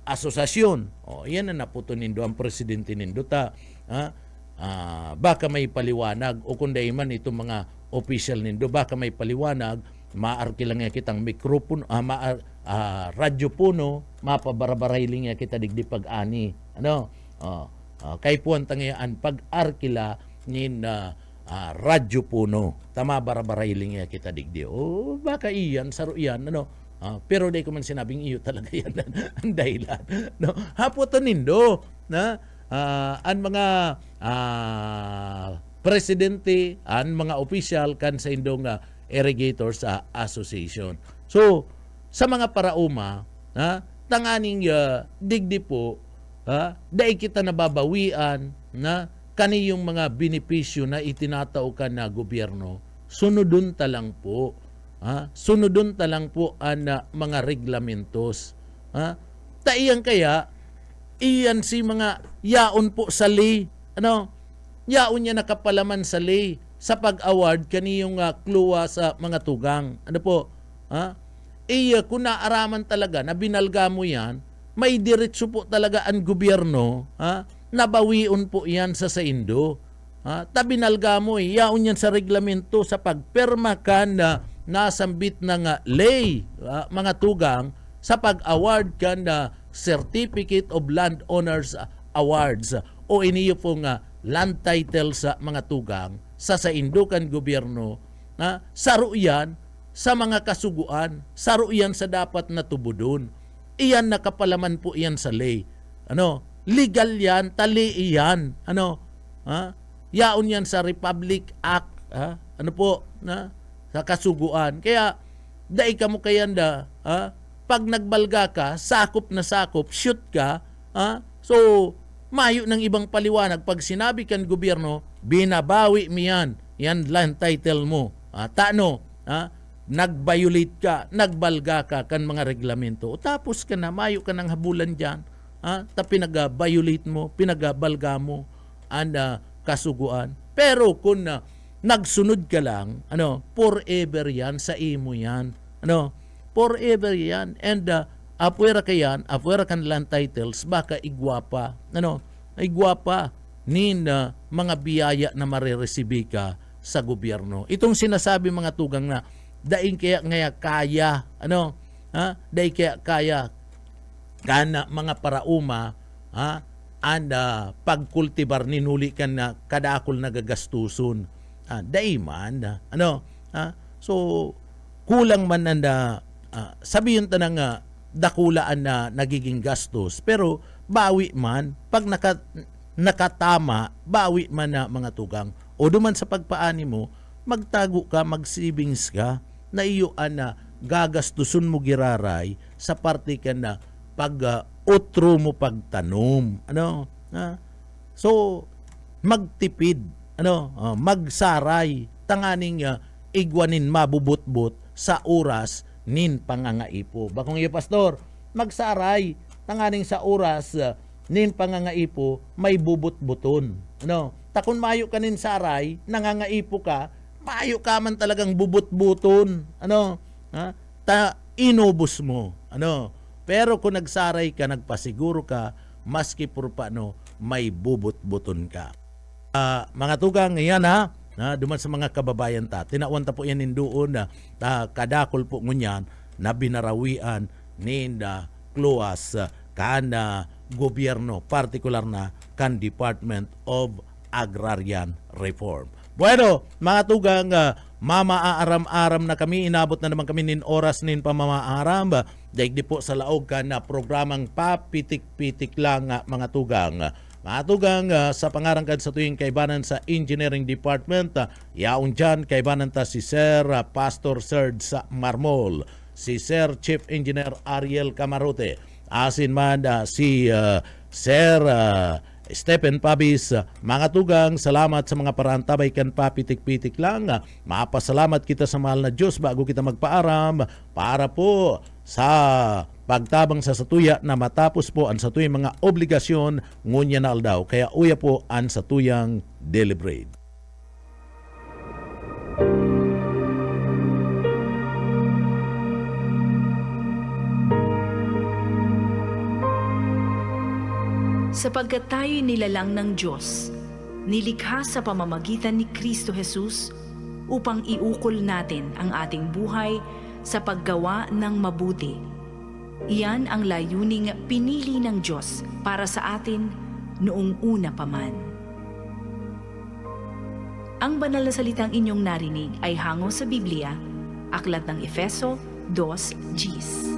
Speaker 2: asosasyon. Yan na naputo nindo ang presidente nindo ta. Baka may paliwanag o kundi man itong mga official nindo, baka may paliwanag, maarki lang nga kitang mikropono, radyo puno, mapabarabaray lang nga kita digdi pag-ani. Kay puwan tangayaan pag-arkila nin radyo puno, tama barabaray lang nga kita digdi. Baka iyan, saro iyan, pero di ko man sinabing iyo talaga yan ang dahilan. Haputan nindo, ang mga presidente, ang mga opisyal kan sa indong Irrigators Association. So, sa mga parauma, tanganing digdi po, dahil kita nababawian na kaniyong mga benepisyo na itinatao ka na gobyerno, sunodun talang po. Sunodun talang po ang mga reglamentos. Taiyan kaya, iyan si mga yaon po sa lay. Yaon niya nakapalaman sa lay sa pag-award kaniyong kluwa sa mga tugang. Kung naaraman talaga na binalga mo yan, may diretso po talaga ang gobyerno, nabawion po yan sa Indo. Tabinalga mo, yaon yan sa reglamento sa pagperma ka na nasambit ng lay, mga tugang, sa pag-award ka na Certificate of Landowners Awards o iniyo pong land title sa mga tugang sa indukan gobyerno, saro yan sa mga kasuguan, saro yan sa dapat na tubudon. Iyan nakapalaman po iyan sa lay. Legal yan, tali iyan. Yaon yan sa Republic Act, sa kasuguan. Kaya dai ka mo kayanda, pag nagbalga ka, sakop na sakop, shoot ka, so mayo ng ibang paliwanag. Pag sinabi kan gobyerno, binabawi mo yan. Yan land title mo. Nag-violate ka, nagbalga ka kan mga reglamento. O tapos ka na, mayo ka ng habulan dyan. Pinag-violate mo, pinag-balga mo ang kasuguan. Pero kung nagsunod ka lang, forever yan, sa imo yan. Forever yan. And apwera ka yan, apwera kan land titles, baka igwapa. Igwapa nin mga biyaya na mariresibi ka sa gobyerno. Itong sinasabi mga tugang na daing kaya daing kaya kana mga parauma pagkultibar ninuli kan na kadakol nagagastuson. Daiman so kulang man nanda sabihin tanang dakulaan na nagiging gastos, pero bawi man pag nakatama, bawi man na mga tugang. O duman sa pagpaani mo, magtago ka, mag-savings ka, na iyo na gagastusun mo giraray sa parte ka na pag-utro mo pagtanom. So magtipid, magsaray, tanganing igwanin mabubutbut sa oras nin pangangaipo. Bakong iyo, pastor, magsaray, tanganing sa oras nin pangangaipo, may bubut-buton. Takon mayo ka nin saray, nangangaipo ka, mayo ka man talagang bubut-buton. Inubos mo. Pero kung nagsaray ka, nagpasiguro ka, maski purpa may bubut-buton ka. Mga tugang, yan duman sa mga kababayan ta. Tinawan ta po yan doon na kadakol po ngunyan na binarawian ninda kluas kan gobyerno, partikular na kan Department of Agrarian Reform. Bueno, mga tugang, mamaaram-aram na kami, inabot na naman kami nin oras nin pamamaaram. Daig di po sa laog ka na programang papitik-pitik lang mga tugang. Mga tugang, sa pangarangkad sa tuwing kaibanan sa Engineering Department, yaon dyan kaibanan ta si Sir Pastor Serge sa Marmol, si Sir Chief Engineer Ariel Camarote, asin man si Sir Stephen Pabis. Mga tugang, salamat sa mga parantabay kan papitik-pitik lang. Mapasalamat kita sa mahal na Diyos bago kita magpaaram para po sa pagtabang sa satuya na matapos po ang satuyang mga obligasyon ngunya na aldaw. Kaya uya po ang satuyang deliberate.
Speaker 4: Sapagkat tayo'y nilalang ng Diyos, nilikha sa pamamagitan ni Kristo Jesus upang iukol natin ang ating buhay sa paggawa ng mabuti. Iyan ang layuning pinili ng Diyos para sa atin noong una pa man. Ang banal na salitang inyong narinig ay hango sa Biblia, Aklat ng Efeso 2:10.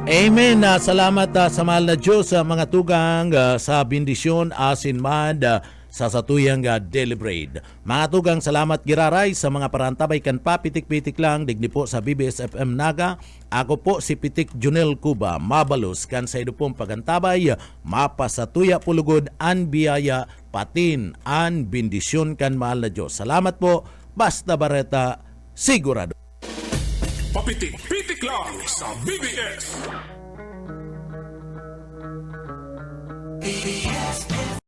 Speaker 2: Amen. Salamat sa mahal na Diyos, mga tugang, sa bendisyon asin man sa satuyang deliberate. Mga tugang, salamat giraray sa mga parantabay kan papitik-pitik lang digni po sa BBS FM Naga. Ako po si Pitik Junel Cuba, mabalos kan sa idupong pagantabay, mapasatuya pulugod an biyaya patin an bendisyon kan mahal na Diyos. Salamat po. Basta Bareta, sigurado.
Speaker 3: Papitik-pitik lang sa BBS.